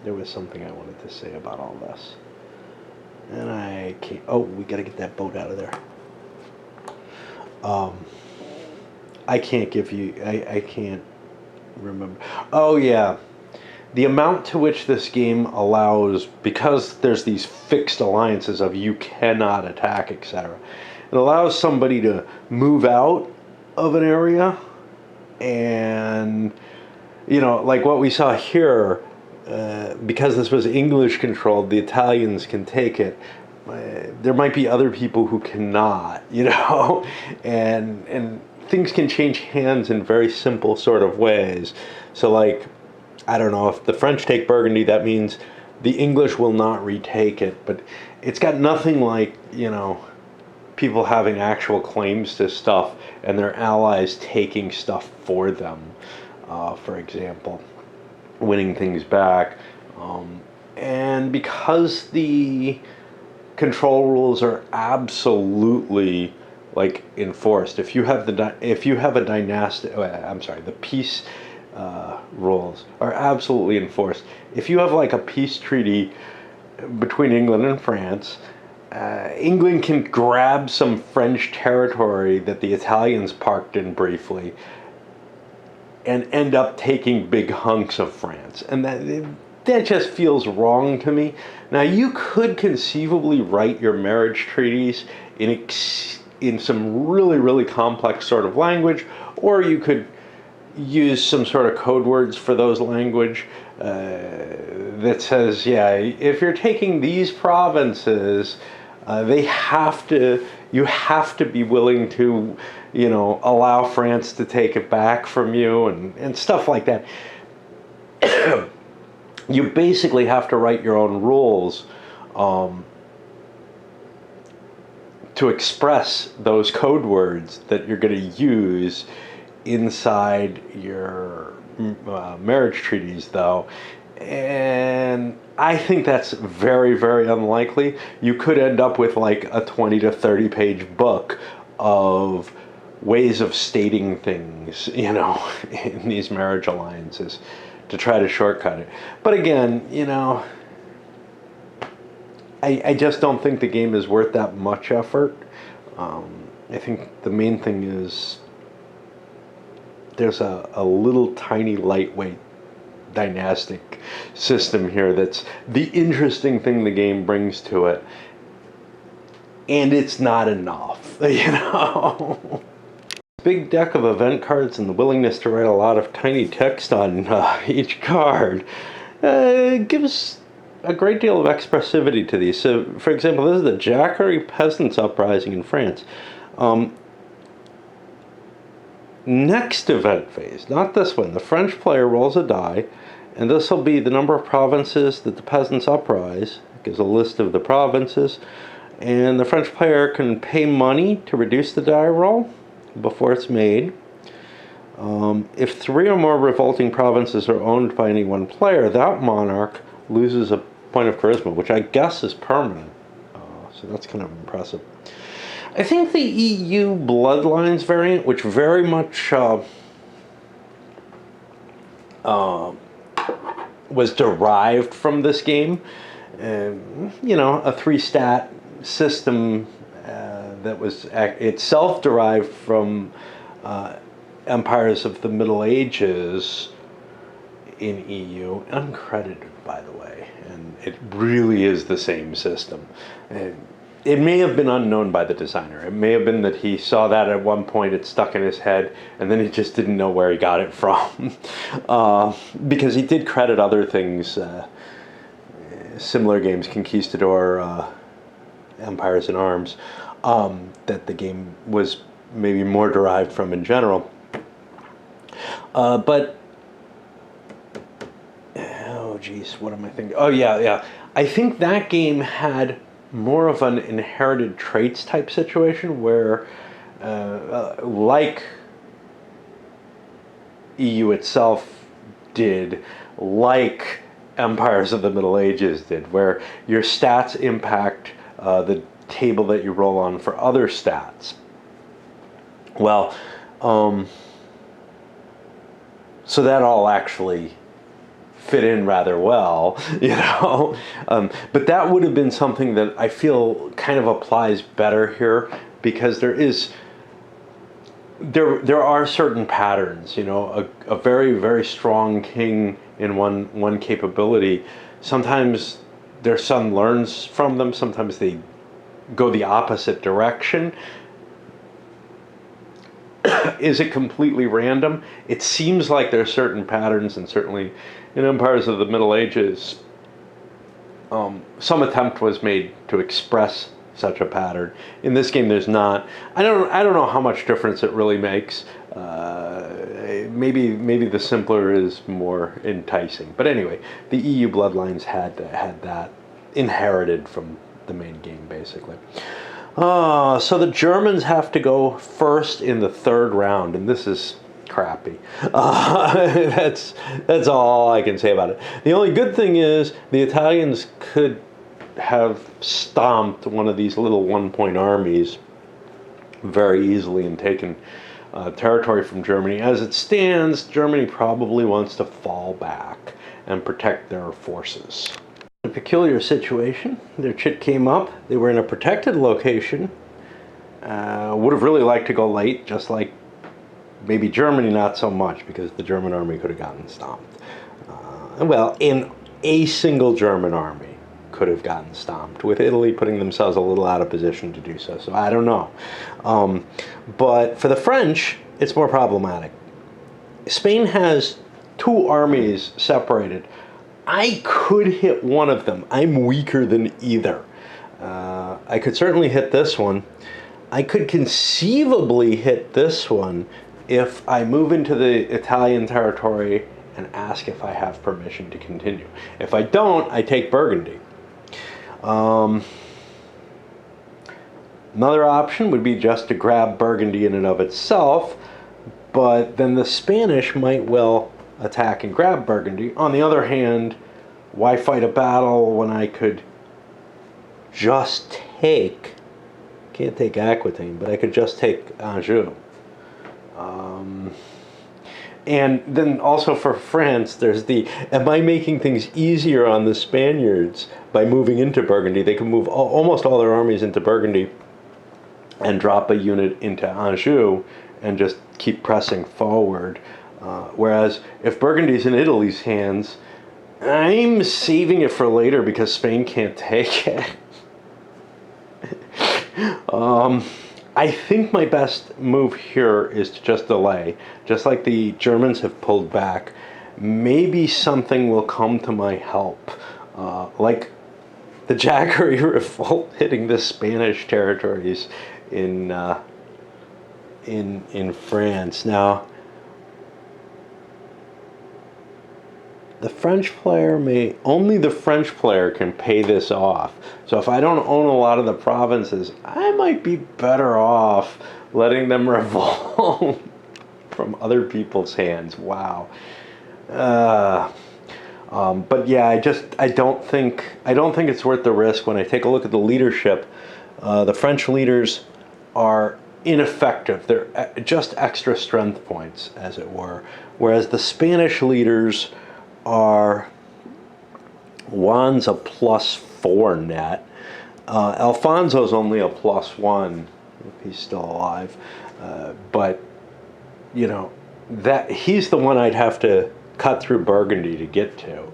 there was something I wanted to say about all this, and I can't. Oh, we got to get that boat out of there. I can't give you. I can't remember. Oh yeah, the amount to which this game allows, because there's these fixed alliances of you cannot attack, etc. It allows somebody to move out of an area, and like what we saw here, because this was English controlled, the Italians can take it. There might be other people who cannot, and things can change hands in very simple sort of ways. So like, I don't know, if the French take Burgundy, that means the English will not retake it, but it's got nothing like, people having actual claims to stuff and their allies taking stuff for them, for example, winning things back. And because the control rules are absolutely enforced, if you have a dynastic, the peace rules are absolutely enforced. If you have a peace treaty between England and France, England can grab some French territory that the Italians parked in briefly and end up taking big hunks of France. And that just feels wrong to me. Now, you could conceivably write your marriage treaties in some really, really complex sort of language, or you could use some sort of code words for those language that says, yeah, if you're taking these provinces, you have to be willing to, allow France to take it back from you and stuff like that. You basically have to write your own rules to express those code words that you're going to use inside your marriage treaties, though, and I think that's very, very unlikely. You could end up with like a 20 to 30 page book of ways of stating things, in these marriage alliances to try to shortcut it. But again, I just don't think the game is worth that much effort. I think the main thing is there's a little tiny lightweight dynastic system here that's the interesting thing the game brings to it, and it's not enough. Big deck of event cards and the willingness to write a lot of tiny text on each card gives a great deal of expressivity to these. So, for example, this is the Jacquerie Peasants Uprising in France. Next event phase, not this one. The French player rolls a die, and this will be the number of provinces that the peasants uprise. It gives a list of the provinces, and the French player can pay money to reduce the die roll before it's made. If 3 or more revolting provinces are owned by any one player, that monarch loses a point of charisma, which I guess is permanent. So that's kind of impressive. I think the EU Bloodlines variant, which very much was derived from this game, a 3-stat system that was itself derived from Empires of the Middle Ages in EU, uncredited, by the way, and it really is the same system. It may have been unknown by the designer. It may have been that he saw that at one point, it stuck in his head, and then he just didn't know where he got it from. Because he did credit other things, similar games, Conquistador, Empires in Arms, that the game was maybe more derived from in general. But, oh geez, what am I thinking? Oh yeah. I think that game had more of an inherited traits type situation where, like EU itself did, like Empires of the Middle Ages did, where your stats impact the table that you roll on for other stats. Well, so that all actually fit in rather well, but that would have been something that I feel kind of applies better here, because there are certain patterns. A very, very strong king in one capability, sometimes their son learns from them, sometimes they go the opposite direction. Is it completely random? It seems like there are certain patterns, and certainly in Empires of the Middle Ages, some attempt was made to express such a pattern. In this game, there's not. I don't know how much difference it really makes. Maybe the simpler is more enticing. But anyway, the EU Bloodlines had that inherited from the main game, basically. So the Germans have to go first in the 3rd round, and this is crappy. That's all I can say about it. The only good thing is the Italians could have stomped one of these little 1-point armies very easily and taken territory from Germany. As it stands, Germany probably wants to fall back and protect their forces. A peculiar situation. Their chit came up. They were in a protected location. Would have really liked to go late, just like maybe Germany, not so much, because the German army could have gotten stomped. In a single German army could have gotten stomped, with Italy putting themselves a little out of position to do so. So I don't know. But for the French, it's more problematic. Spain has 2 armies separated. I could hit one of them. I'm weaker than either. I could certainly hit this one. I could conceivably hit this one if I move into the Italian territory and ask if I have permission to continue. If I don't, I take Burgundy. Another option would be just to grab Burgundy in and of itself, but then the Spanish might well attack and grab Burgundy. On the other hand, why fight a battle when I could just take, can't take Aquitaine, but I could just take Anjou. And then also for France, there's the, am I making things easier on the Spaniards by moving into Burgundy? They can move almost all their armies into Burgundy and drop a unit into Anjou and just keep pressing forward. Whereas if Burgundy's in Italy's hands, I'm saving it for later because Spain can't take it. I think my best move here is to just delay. Just like the Germans have pulled back, maybe something will come to my help. Like the Jacquerie Revolt hitting the Spanish territories in France. Now, the French player may, only the French player can pay this off. So if I don't own a lot of the provinces, I might be better off letting them revolt from other people's hands. Wow. But yeah, I don't think it's worth the risk. When I take a look at the leadership, the French leaders are ineffective. They're just extra strength points, as it were. Whereas the Spanish leaders are, Juan's a +4 net. Alfonso's only a +1 if he's still alive. But you know, that he's the one I'd have to cut through Burgundy to get to,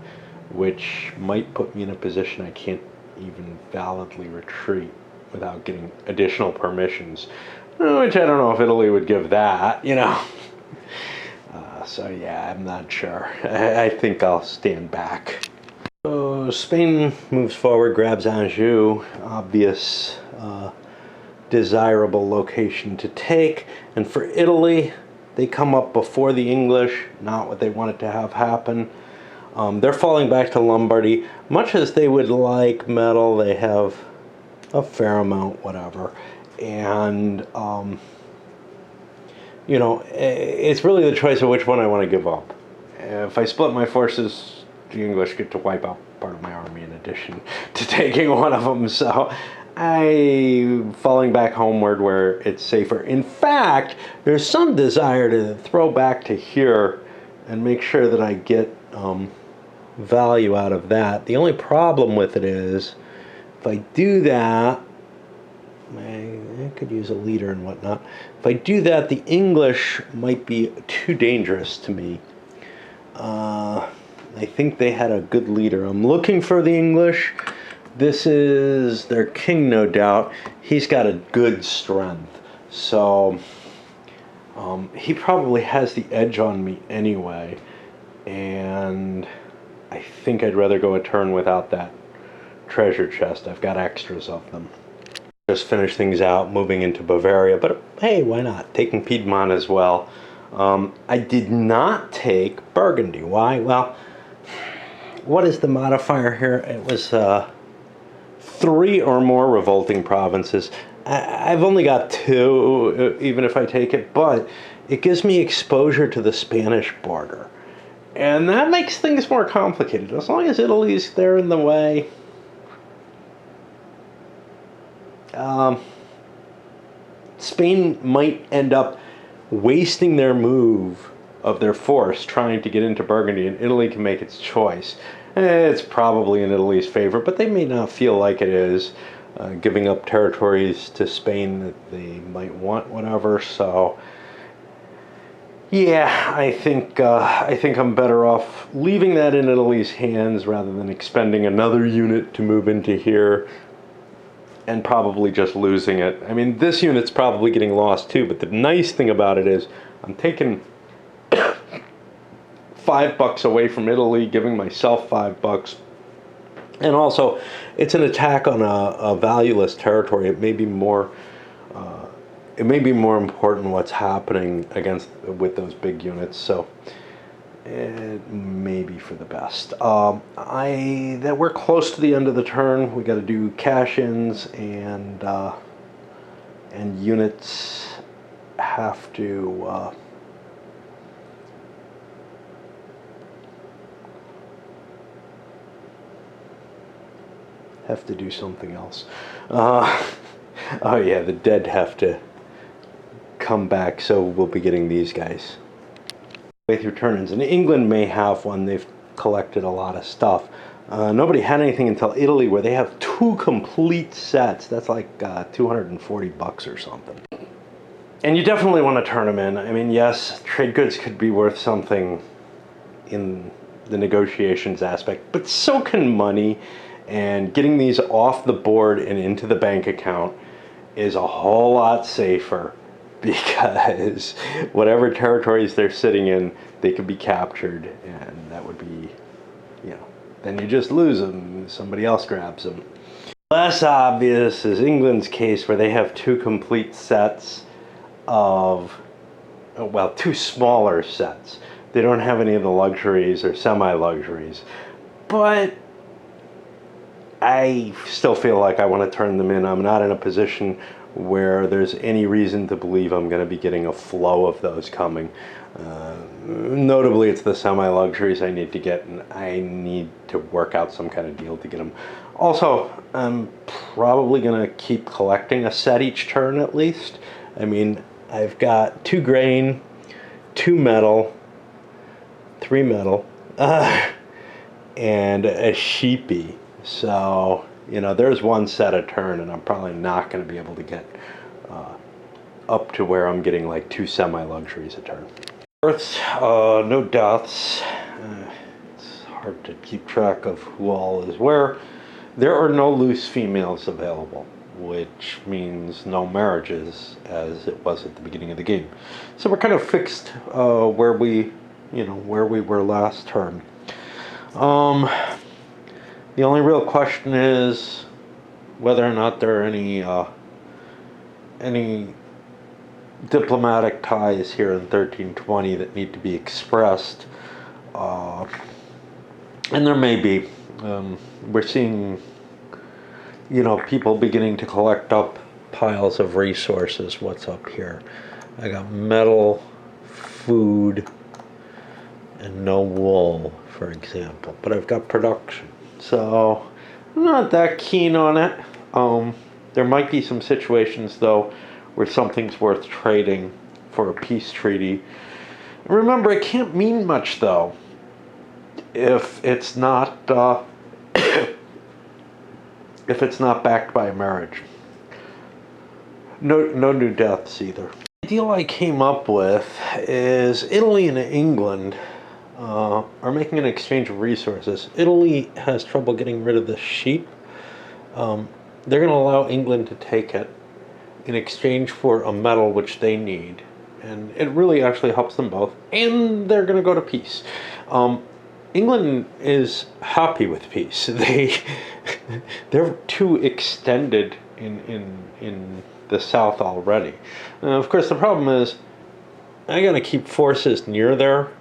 which might put me in a position I can't even validly retreat without getting additional permissions, which I don't know if Italy would give that, you know. So yeah, I'm not sure. I think I'll stand back. So Spain moves forward, grabs Anjou, obvious desirable location to take. And for Italy, they come up before the English, not what they wanted to have happen. They're falling back to Lombardy. Much as they would like metal, they have a fair amount, whatever. And you know, it's really the choice of which one I want to give up. If I split my forces, the English get to wipe out part of my army in addition to taking one of them. So I'm falling back homeward where it's safer. In fact, there's some desire to throw back to here and make sure that I get value out of that. The only problem with it is, if I do that, I could use a leader and whatnot. If I do that, the English might be too dangerous to me. I think they had a good leader. I'm looking for the English. This is their king, no doubt. He's got a good strength. So he probably has the edge on me anyway. And I think I'd rather go a turn without that treasure chest. I've got extras of them. Just finish things out, moving into Bavaria, but hey, why not? Taking Piedmont as well. I did not take Burgundy. Why? Well, what is the modifier here? It was 3 or more revolting provinces. I've only got 2, even if I take it, but it gives me exposure to the Spanish border. And that makes things more complicated. As long as Italy's there in the way, Spain might end up wasting their move of their force trying to get into Burgundy, and Italy can make its choice. It's probably in Italy's favor, but they may not feel like it is, giving up territories to Spain that they might want, whatever. So yeah, I think I'm better off leaving that in Italy's hands rather than expending another unit to move into here and probably just losing it. I mean, this unit's probably getting lost too, but the nice thing about it is I'm taking $5 away from Italy, giving myself $5. And also, it's an attack on a valueless territory. It may be more important what's happening with those big units. So it may be for the best. That we're close to the end of the turn. We got to do cash-ins, and units have to have to do something else. Oh yeah, the dead have to come back, so we'll be getting these guys. Way through turn-ins, and England may have one. They've collected a lot of stuff. Nobody had anything until Italy, where they have 2 complete sets. That's like $240 or something. And you definitely want to turn them in. I mean, yes, trade goods could be worth something in the negotiations aspect, but so can money. And getting these off the board and into the bank account is a whole lot safer, because whatever territories they're sitting in, they could be captured, and that would be, then you just lose them. Somebody else grabs them. Less obvious is England's case, where they have 2 complete sets of, well, 2 smaller sets. They don't have any of the luxuries or semi-luxuries, but I still feel like I want to turn them in. I'm not in a position where there's any reason to believe I'm going to be getting a flow of those coming. Notably, it's the semi-luxuries I need to get, and I need to work out some kind of deal to get them. Also, I'm probably going to keep collecting a set each turn at least. I mean, I've got 2 grain, 2 metal, 3 metal, and a sheepy. So, there's 1 set a turn, and I'm probably not going to be able to get up to where I'm getting like 2 semi-luxuries a turn. Births, no deaths. It's hard to keep track of who all is where. There are no loose females available, which means no marriages, as it was at the beginning of the game. So we're kind of fixed where we were last turn. The only real question is whether or not there are any diplomatic ties here in 1320 that need to be expressed, and there may be. We're seeing, people beginning to collect up piles of resources. What's up here? I got metal, food, and no wool, for example, but I've got production. So I'm not that keen on it. There might be some situations, though, where something's worth trading for a peace treaty. Remember, it can't mean much, though, if it's not if it's not backed by a marriage. No new deaths either. The deal I came up with is Italy and England are making an exchange of resources. Italy has trouble getting rid of the sheep. They're going to allow England to take it in exchange for a metal which they need, and it really actually helps them both, and they're going to go to peace. England is happy with peace. They're too extended in the south already. Of course, the problem is I got to keep forces near there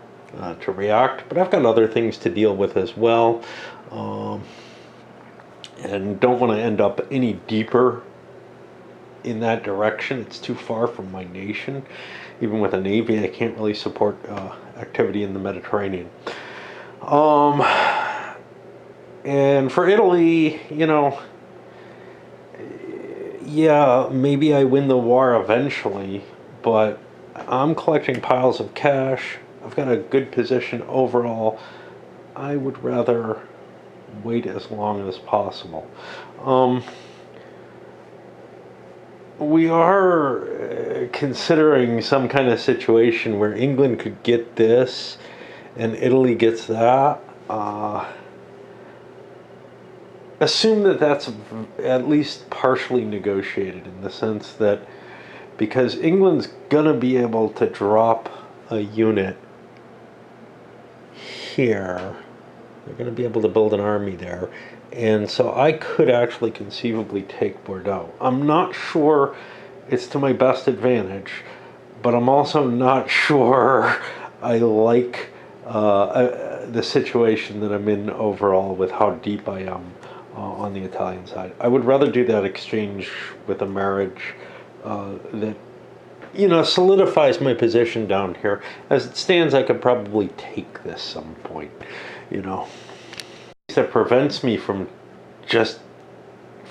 to react, but I've got other things to deal with as well, and don't want to end up any deeper in that direction. It's too far from my nation. Even with a navy, I can't really support activity in the Mediterranean. And for Italy, yeah, maybe I win the war eventually, but I'm collecting piles of cash. I've got a good position overall. I would rather wait as long as possible. We are considering some kind of situation where England could get this and Italy gets that. Assume that that's at least partially negotiated, in the sense that because England's gonna be able to drop a unit here, they're gonna be able to build an army there, and so I could actually conceivably take Bordeaux. I'm not sure it's to my best advantage, but I'm also not sure I like the situation that I'm in overall with how deep I am on the Italian side. I would rather do that exchange with a marriage that solidifies my position down here. As it stands, I could probably take this some point, that prevents me from just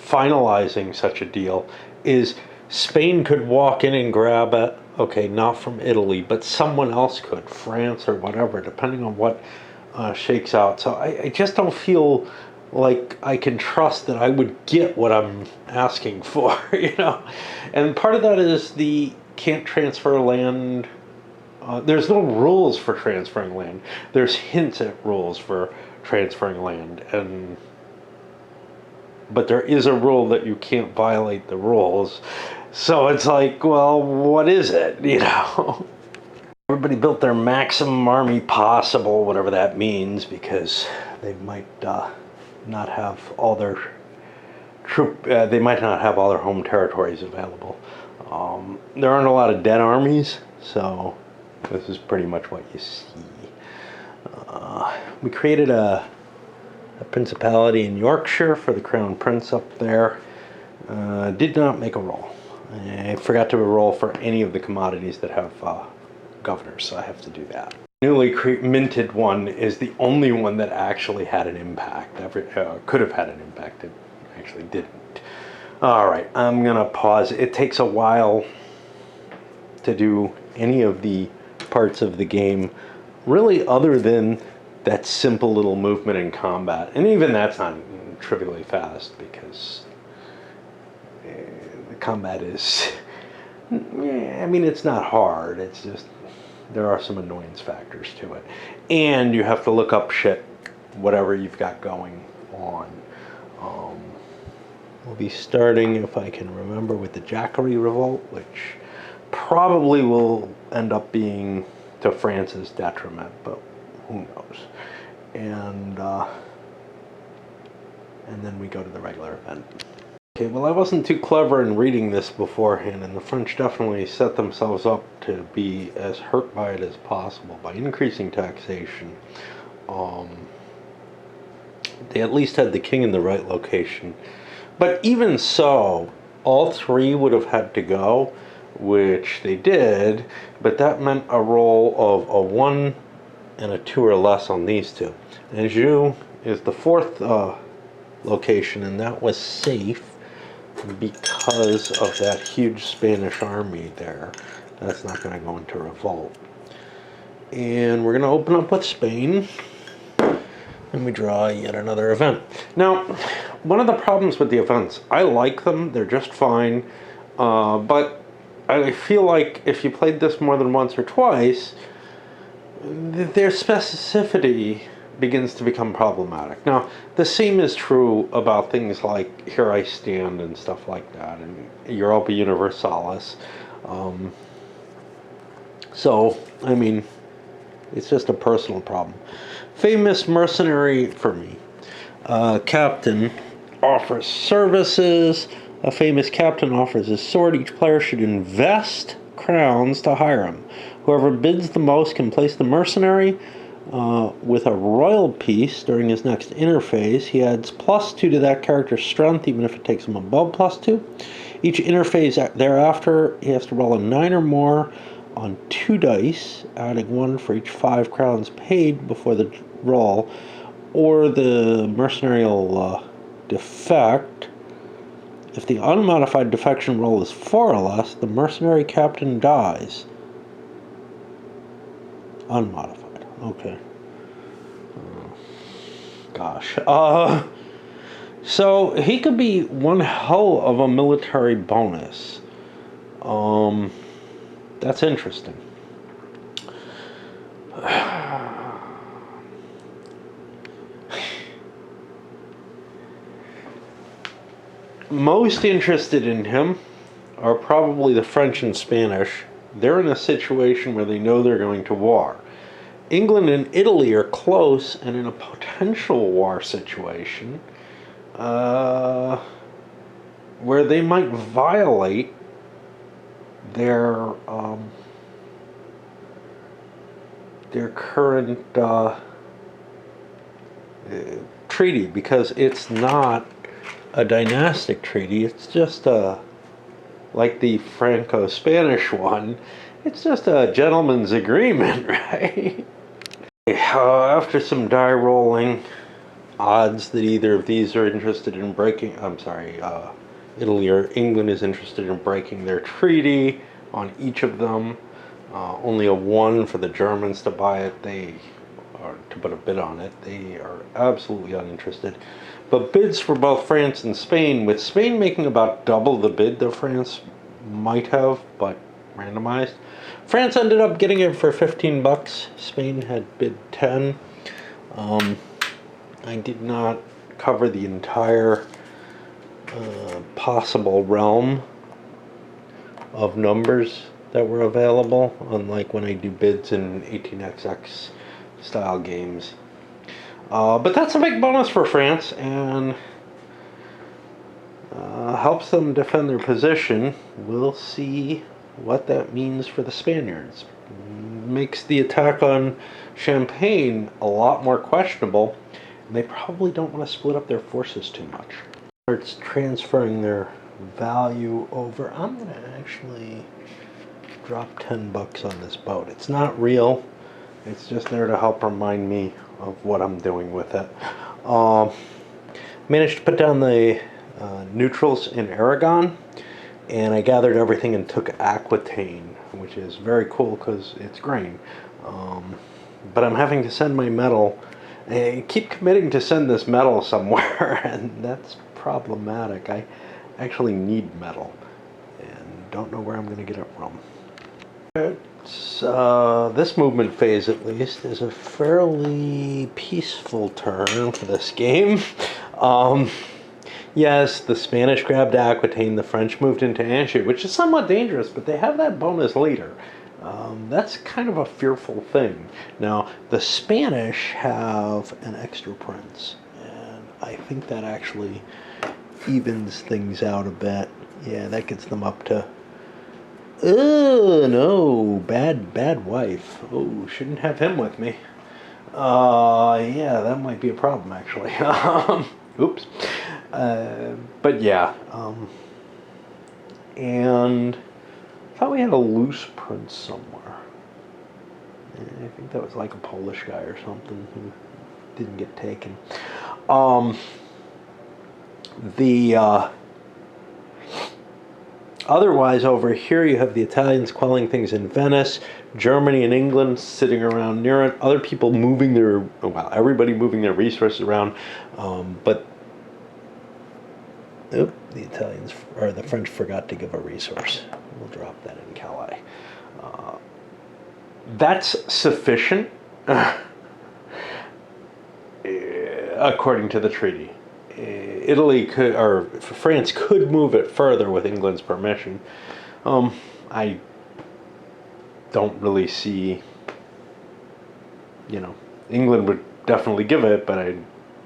finalizing such a deal is Spain could walk in and grab it. Okay, not from Italy, but someone else could, France or whatever, depending on what shakes out. So I just don't feel like I can trust that I would get what I'm asking for, you know? And part of that is the can't transfer land. There's no rules for transferring land. There's hints at rules for transferring land, but there is a rule that you can't violate the rules. So it's like, well, what is it, you know? Everybody built their maximum army possible, whatever that means, because they might not have all their they might not have all their home territories available. There aren't a lot of dead armies, so this is pretty much what you see. We created a principality in Yorkshire for the crown prince up there. Did not make a roll. I forgot to roll for any of the commodities that have governors, so I have to do that. Newly minted one is the only one that actually had an impact. Could have had an impact. It actually didn't. All right, I'm gonna pause. It takes a while to do any of the parts of the game, really, other than that simple little movement in combat. And even that's not trivially fast, because the combat is, I mean, it's not hard. It's just, there are some annoyance factors to it. And you have to look up shit, whatever you've got going on. We'll be starting, if I can remember, with the Jacquerie Revolt, which probably will end up being to France's detriment, but who knows. And then we go to the regular event. Okay, well, I wasn't too clever in reading this beforehand, and the French definitely set themselves up to be as hurt by it as possible by increasing taxation. They at least had the king in the right location. But even so, all three would have had to go, which they did, but that meant a roll of a 1 and a 2 or less on these two. Anjou is the fourth location, and that was safe because of that huge Spanish army there. That's not going to go into revolt. And we're going to open up with Spain, and we draw yet another event. Now, one of the problems with the events, I like them, they're just fine, but I feel like if you played this more than once or twice, their specificity begins to become problematic. Now, the same is true about things like Here I Stand and stuff like that, and Europa Universalis. So, I mean, it's just a personal problem. Famous mercenary for me. Captain offers services. A famous captain offers his sword. Each player should invest crowns to hire him. Whoever bids the most can place the mercenary with a royal piece during his next interphase. He adds +2 to that character's strength, even if it takes him above +2. Each interphase thereafter, he has to roll a 9 or more on 2 dice, adding 1 for each 5 crowns paid before the roll, or the mercenary will defect. If the unmodified defection roll is 4 or less, the mercenary captain dies. Unmodified. Okay. Gosh. So he could be one hell of a military bonus. That's interesting. Most interested in him are probably the French and Spanish. They're in a situation where they know they're going to war. England and Italy are close and in a potential war situation where they might violate their current treaty, because it's not a dynastic treaty. It's just like the Franco-Spanish one. It's just a gentleman's agreement, right? After some die rolling, odds that either of these are interested in breaking. Italy or England is interested in breaking their treaty on each of them. Only a 1 for the Germans to buy it. Or to put a bid on it. They are absolutely uninterested. But bids for both France and Spain, with Spain making about double the bid that France might have, but randomized. France ended up getting it for $15. Spain had bid 10. I did not cover the entire possible realm of numbers that were available, unlike when I do bids in 18xx style games. But that's a big bonus for France, and helps them defend their position. We'll see what that means for the Spaniards. Makes the attack on Champagne a lot more questionable, and they probably don't want to split up their forces too much. Starts transferring their value over. I'm going to actually drop $10 on this boat. It's not real. It's just there to help remind me of what I'm doing with it. Managed to put down the neutrals in Aragon, and I gathered everything and took Aquitaine, which is very cool because it's grain. But I'm having to send my metal. I keep committing to send this metal somewhere, and that's problematic. I actually need metal, and don't know where I'm going to get it from. This movement phase, at least, is a fairly peaceful turn for this game. Yes, the Spanish grabbed Aquitaine, the French moved into Anjou, which is somewhat dangerous, but they have that bonus later. That's kind of a fearful thing. Now, the Spanish have an extra prince, and I think that actually evens things out a bit. Yeah, that gets them up to... Oh, no, bad wife. Oh, shouldn't have him with me. Yeah, that might be a problem, actually. Oops. But yeah, and I thought we had a loose prince somewhere. I think that was like a Polish guy or something who didn't get taken. Otherwise, over here you have the Italians quelling things in Venice, Germany and England sitting around near it, other people moving everybody moving their resources around, but the Italians, or the French, forgot to give a resource. We'll drop that in Calais. That's sufficient, according to the treaty. Italy could, or France could move it further with England's permission. I don't really see, England would definitely give it, but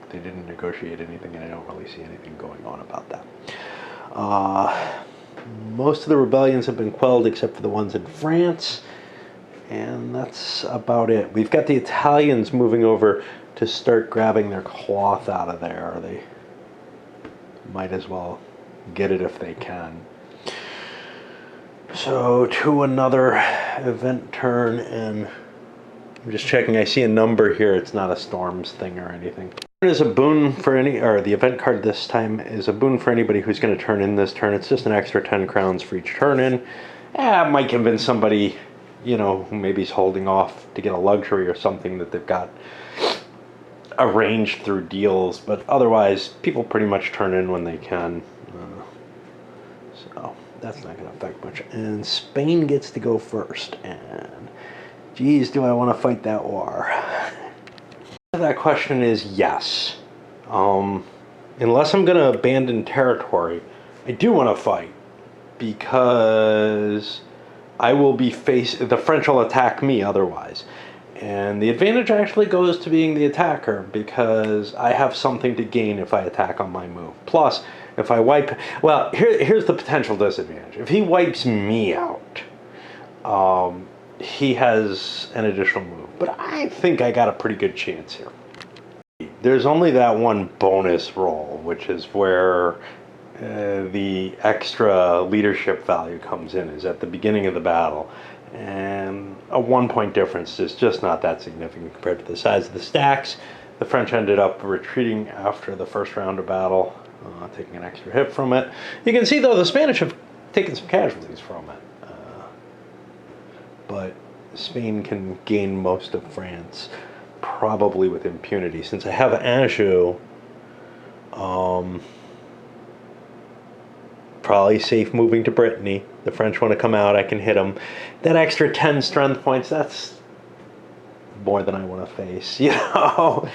they didn't negotiate anything, and I don't really see anything going on about that. Most of the rebellions have been quelled except for the ones in France, and that's about it. We've got the Italians moving over to start grabbing their cloth out of there. They might as well get it if they can. So to another event turn, and I'm just checking. I see a number here. It's not a storms thing or anything. Is a boon for the event card this time is a boon for anybody who's going to turn in this turn. It's just an extra 10 crowns for each turn in. It might convince somebody, who maybe is holding off to get a luxury or something that they've got arranged through deals, but otherwise people pretty much turn in when they can. So that's not going to affect much. And Spain gets to go first, and geez, do I want to fight that war? That question is yes. Unless I'm going to abandon territory, I do want to fight, because I will be the French will attack me otherwise. And the advantage actually goes to being the attacker, because I have something to gain if I attack on my move. Plus, if I wipe... Well, here's the potential disadvantage. If he wipes me out, he has an additional move. But I think I got a pretty good chance here. There's only that one bonus roll, which is where the extra leadership value comes in, is at the beginning of the battle. And a 1 point difference is just not that significant compared to the size of the stacks. The French ended up retreating after the first round of battle, taking an extra hit from it. You can see, though, the Spanish have taken some casualties from it. But Spain can gain most of France, probably with impunity. Since I have Anjou, probably safe moving to Brittany. The French want to come out, I can hit them. That extra 10 strength points, that's more than I want to face, you know? On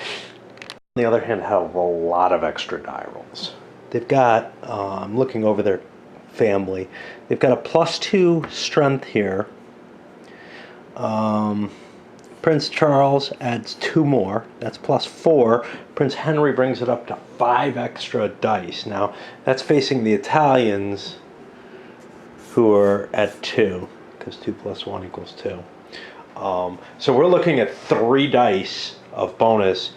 the other hand, have a lot of extra die rolls. They've got, I'm looking over their family, they've got a +2 strength here. Prince Charles adds 2 more, that's +4. Prince Henry brings it up to 5 extra dice. Now, that's facing the Italians, who are at 2, because 2 + 1 equals 2. So we're looking at 3 dice of bonus.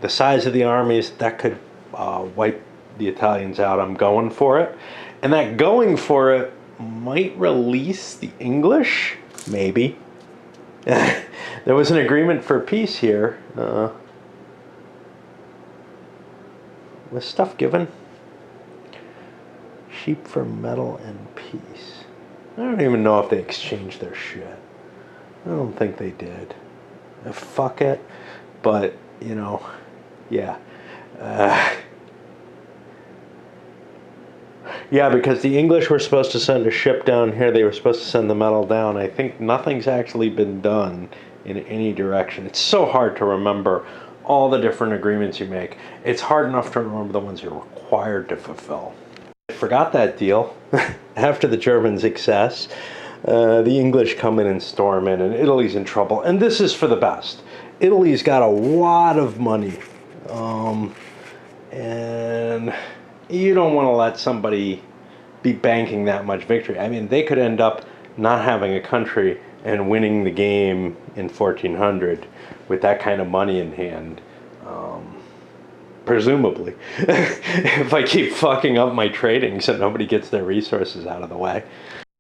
The size of the armies, that could wipe the Italians out. I'm going for it. And that going for it might release the English, maybe. There was an agreement for peace here. Was stuff given? Sheep for metal and peace. I don't even know if they exchanged their shit. I don't think they did. Fuck it. But, you know, yeah. Yeah, because the English were supposed to send a ship down here. They were supposed to send the metal down. I think nothing's actually been done in any direction. It's so hard to remember all the different agreements you make. It's hard enough to remember the ones you're required to fulfill. I forgot that deal. After the German success, the English come in and storm in, and Italy's in trouble. And this is for the best. Italy's got a lot of money. And you don't want to let somebody be banking that much victory. I mean, they could end up not having a country and winning the game in 1400 with that kind of money in hand. Presumably. If I keep fucking up my trading so nobody gets their resources out of the way.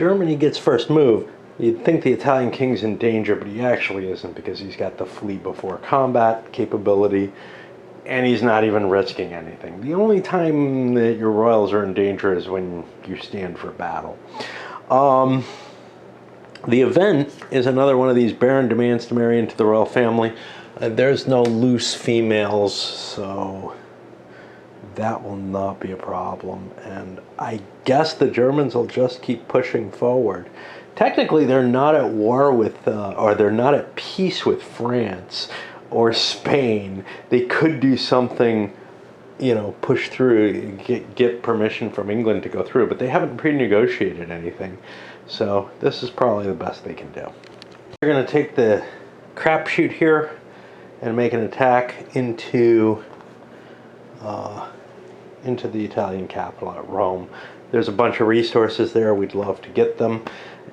Germany gets first move. You'd think the Italian king's in danger, but he actually isn't, because he's got the flee before combat capability, and he's not even risking anything. The only time that your royals are in danger is when you stand for battle. The event is another one of these Baron demands to marry into the royal family. There's no loose females, so that will not be a problem. And I guess the Germans will just keep pushing forward. Technically, they're not at war with, or they're not at peace with France or Spain. They could do something, you know, push through, get permission from England to go through, but they haven't pre-negotiated anything. So this is probably the best they can do. They're going to take the crapshoot here and make an attack into the Italian capital at Rome. There's a bunch of resources there. We'd love to get them,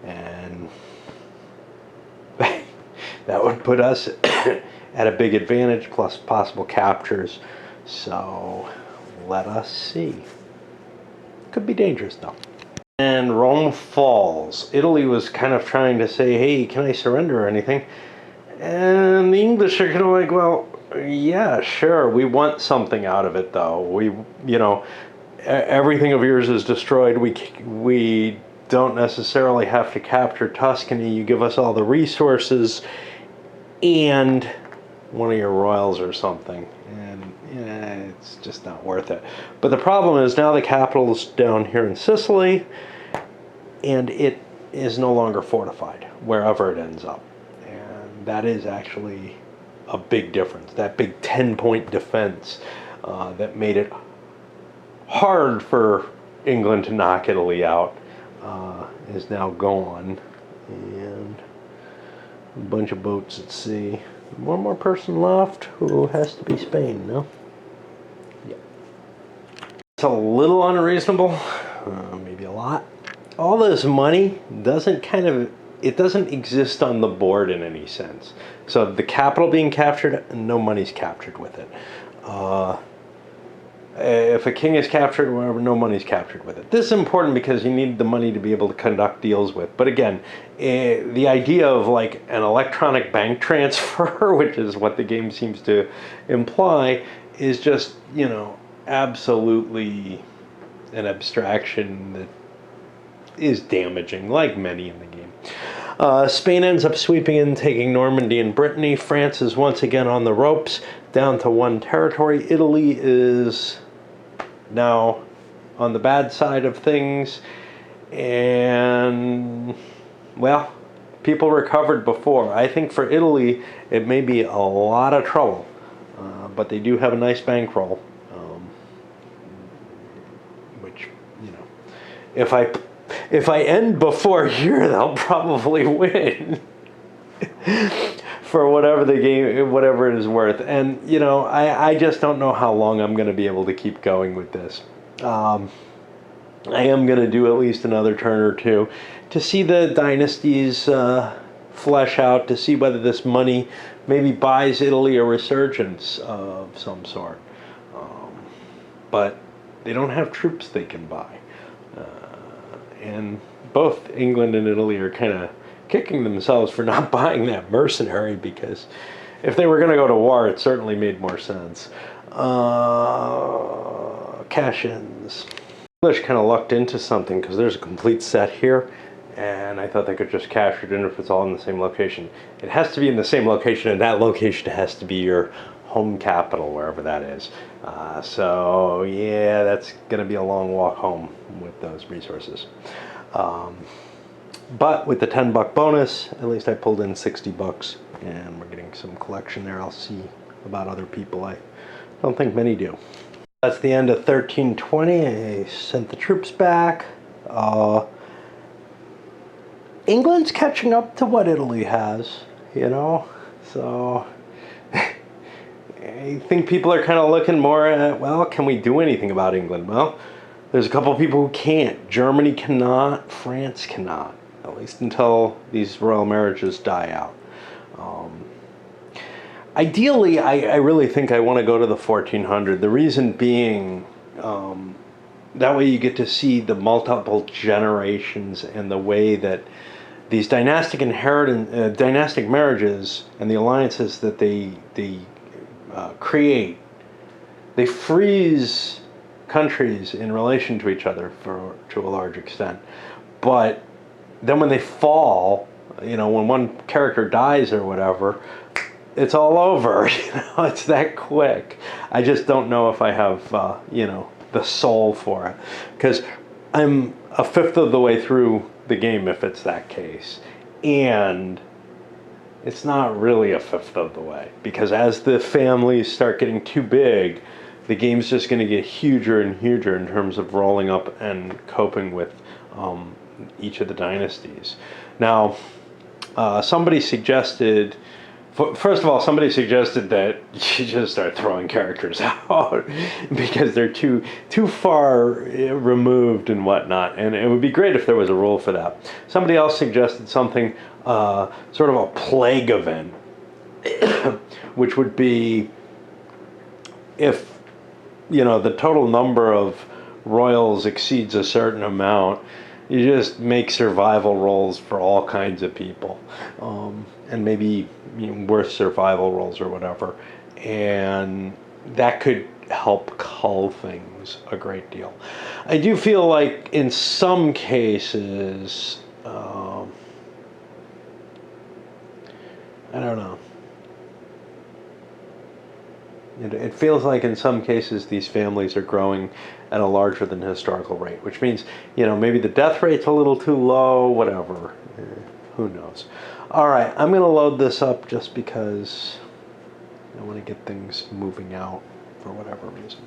and that would put us at a big advantage, plus possible captures. So let us see. Could be dangerous though. And Rome falls. Italy was kind of trying to say, hey, can I surrender or anything? And the English are kind of like, well, yeah, sure, we want something out of it though. We, you know, everything of yours is destroyed. We don't necessarily have to capture Tuscany. You give us all the resources and one of your royals or something. And yeah, it's just not worth it. But the problem is now the capital's down here in Sicily, and it is no longer fortified wherever it ends up. And that is actually a big difference. That big 10-point defense that made it hard for England to knock Italy out is now gone. And a bunch of boats at sea. One more person left, who has to be Spain, no? Yeah. It's a little unreasonable, maybe a lot. All this money doesn't exist on the board in any sense. So the capital being captured, no money's captured with it. If a king is captured, no money's captured with it. This is important because you need the money to be able to conduct deals with. But again, the idea of like an electronic bank transfer, which is what the game seems to imply, is just, absolutely an abstraction that is damaging, like many in the game. Spain ends up sweeping in, taking Normandy and Brittany. France is once again on the ropes, down to one territory. Italy is now on the bad side of things. And, well, people recovered before. I think for Italy, it may be a lot of trouble. But they do have a nice bankroll. Which, if I end before here, they'll probably win. For whatever the game, whatever it is worth. And, I just don't know how long I'm going to be able to keep going with this. I am going to do at least another turn or two to see the dynasties flesh out, to see whether this money maybe buys Italy a resurgence of some sort. But they don't have troops they can buy. And both England and Italy are kind of kicking themselves for not buying that mercenary, because if they were going to go to war, it certainly made more sense. Cash-ins. English kind of lucked into something because there's a complete set here, and I thought they could just cash it in if it's all in the same location. It has to be in the same location, and that location has to be your home capital, wherever that is. So yeah, that's going to be a long walk home with those resources. But with the $10 bonus, at least I pulled in $60, and we're getting some collection there. I'll see about other people. I don't think many do. That's the end of 1320. I sent the troops back. England's catching up to what Italy has, so I think people are kind of looking more at, well, can we do anything about England? Well, there's a couple of people who can't. Germany cannot, France cannot, at least until these royal marriages die out. Ideally, I really think I want to go to the 1400. The reason being, that way you get to see the multiple generations and the way that these dynastic dynastic marriages and the alliances that they create, they freeze countries in relation to each other to a large extent. But then when they fall, when one character dies or whatever, it's all over. It's that quick. I just don't know if I have the soul for it, because I'm a fifth of the way through the game if it's that case, and it's not really a fifth of the way, because as the families start getting too big, the game's just going to get huger and huger in terms of rolling up and coping with each of the dynasties. Now, somebody suggested that you just start throwing characters out because they're too far removed and whatnot, and it would be great if there was a rule for that. Somebody else suggested something, sort of a plague event, which would be if the total number of royals exceeds a certain amount, you just make survival rolls for all kinds of people, and maybe worse survival rolls or whatever, and that could help cull things a great deal. I do feel like in some cases, I don't know. It feels like in some cases these families are growing at a larger than historical rate, which means, maybe the death rate's a little too low, whatever. Who knows? All right, I'm going to load this up just because I want to get things moving out for whatever reason.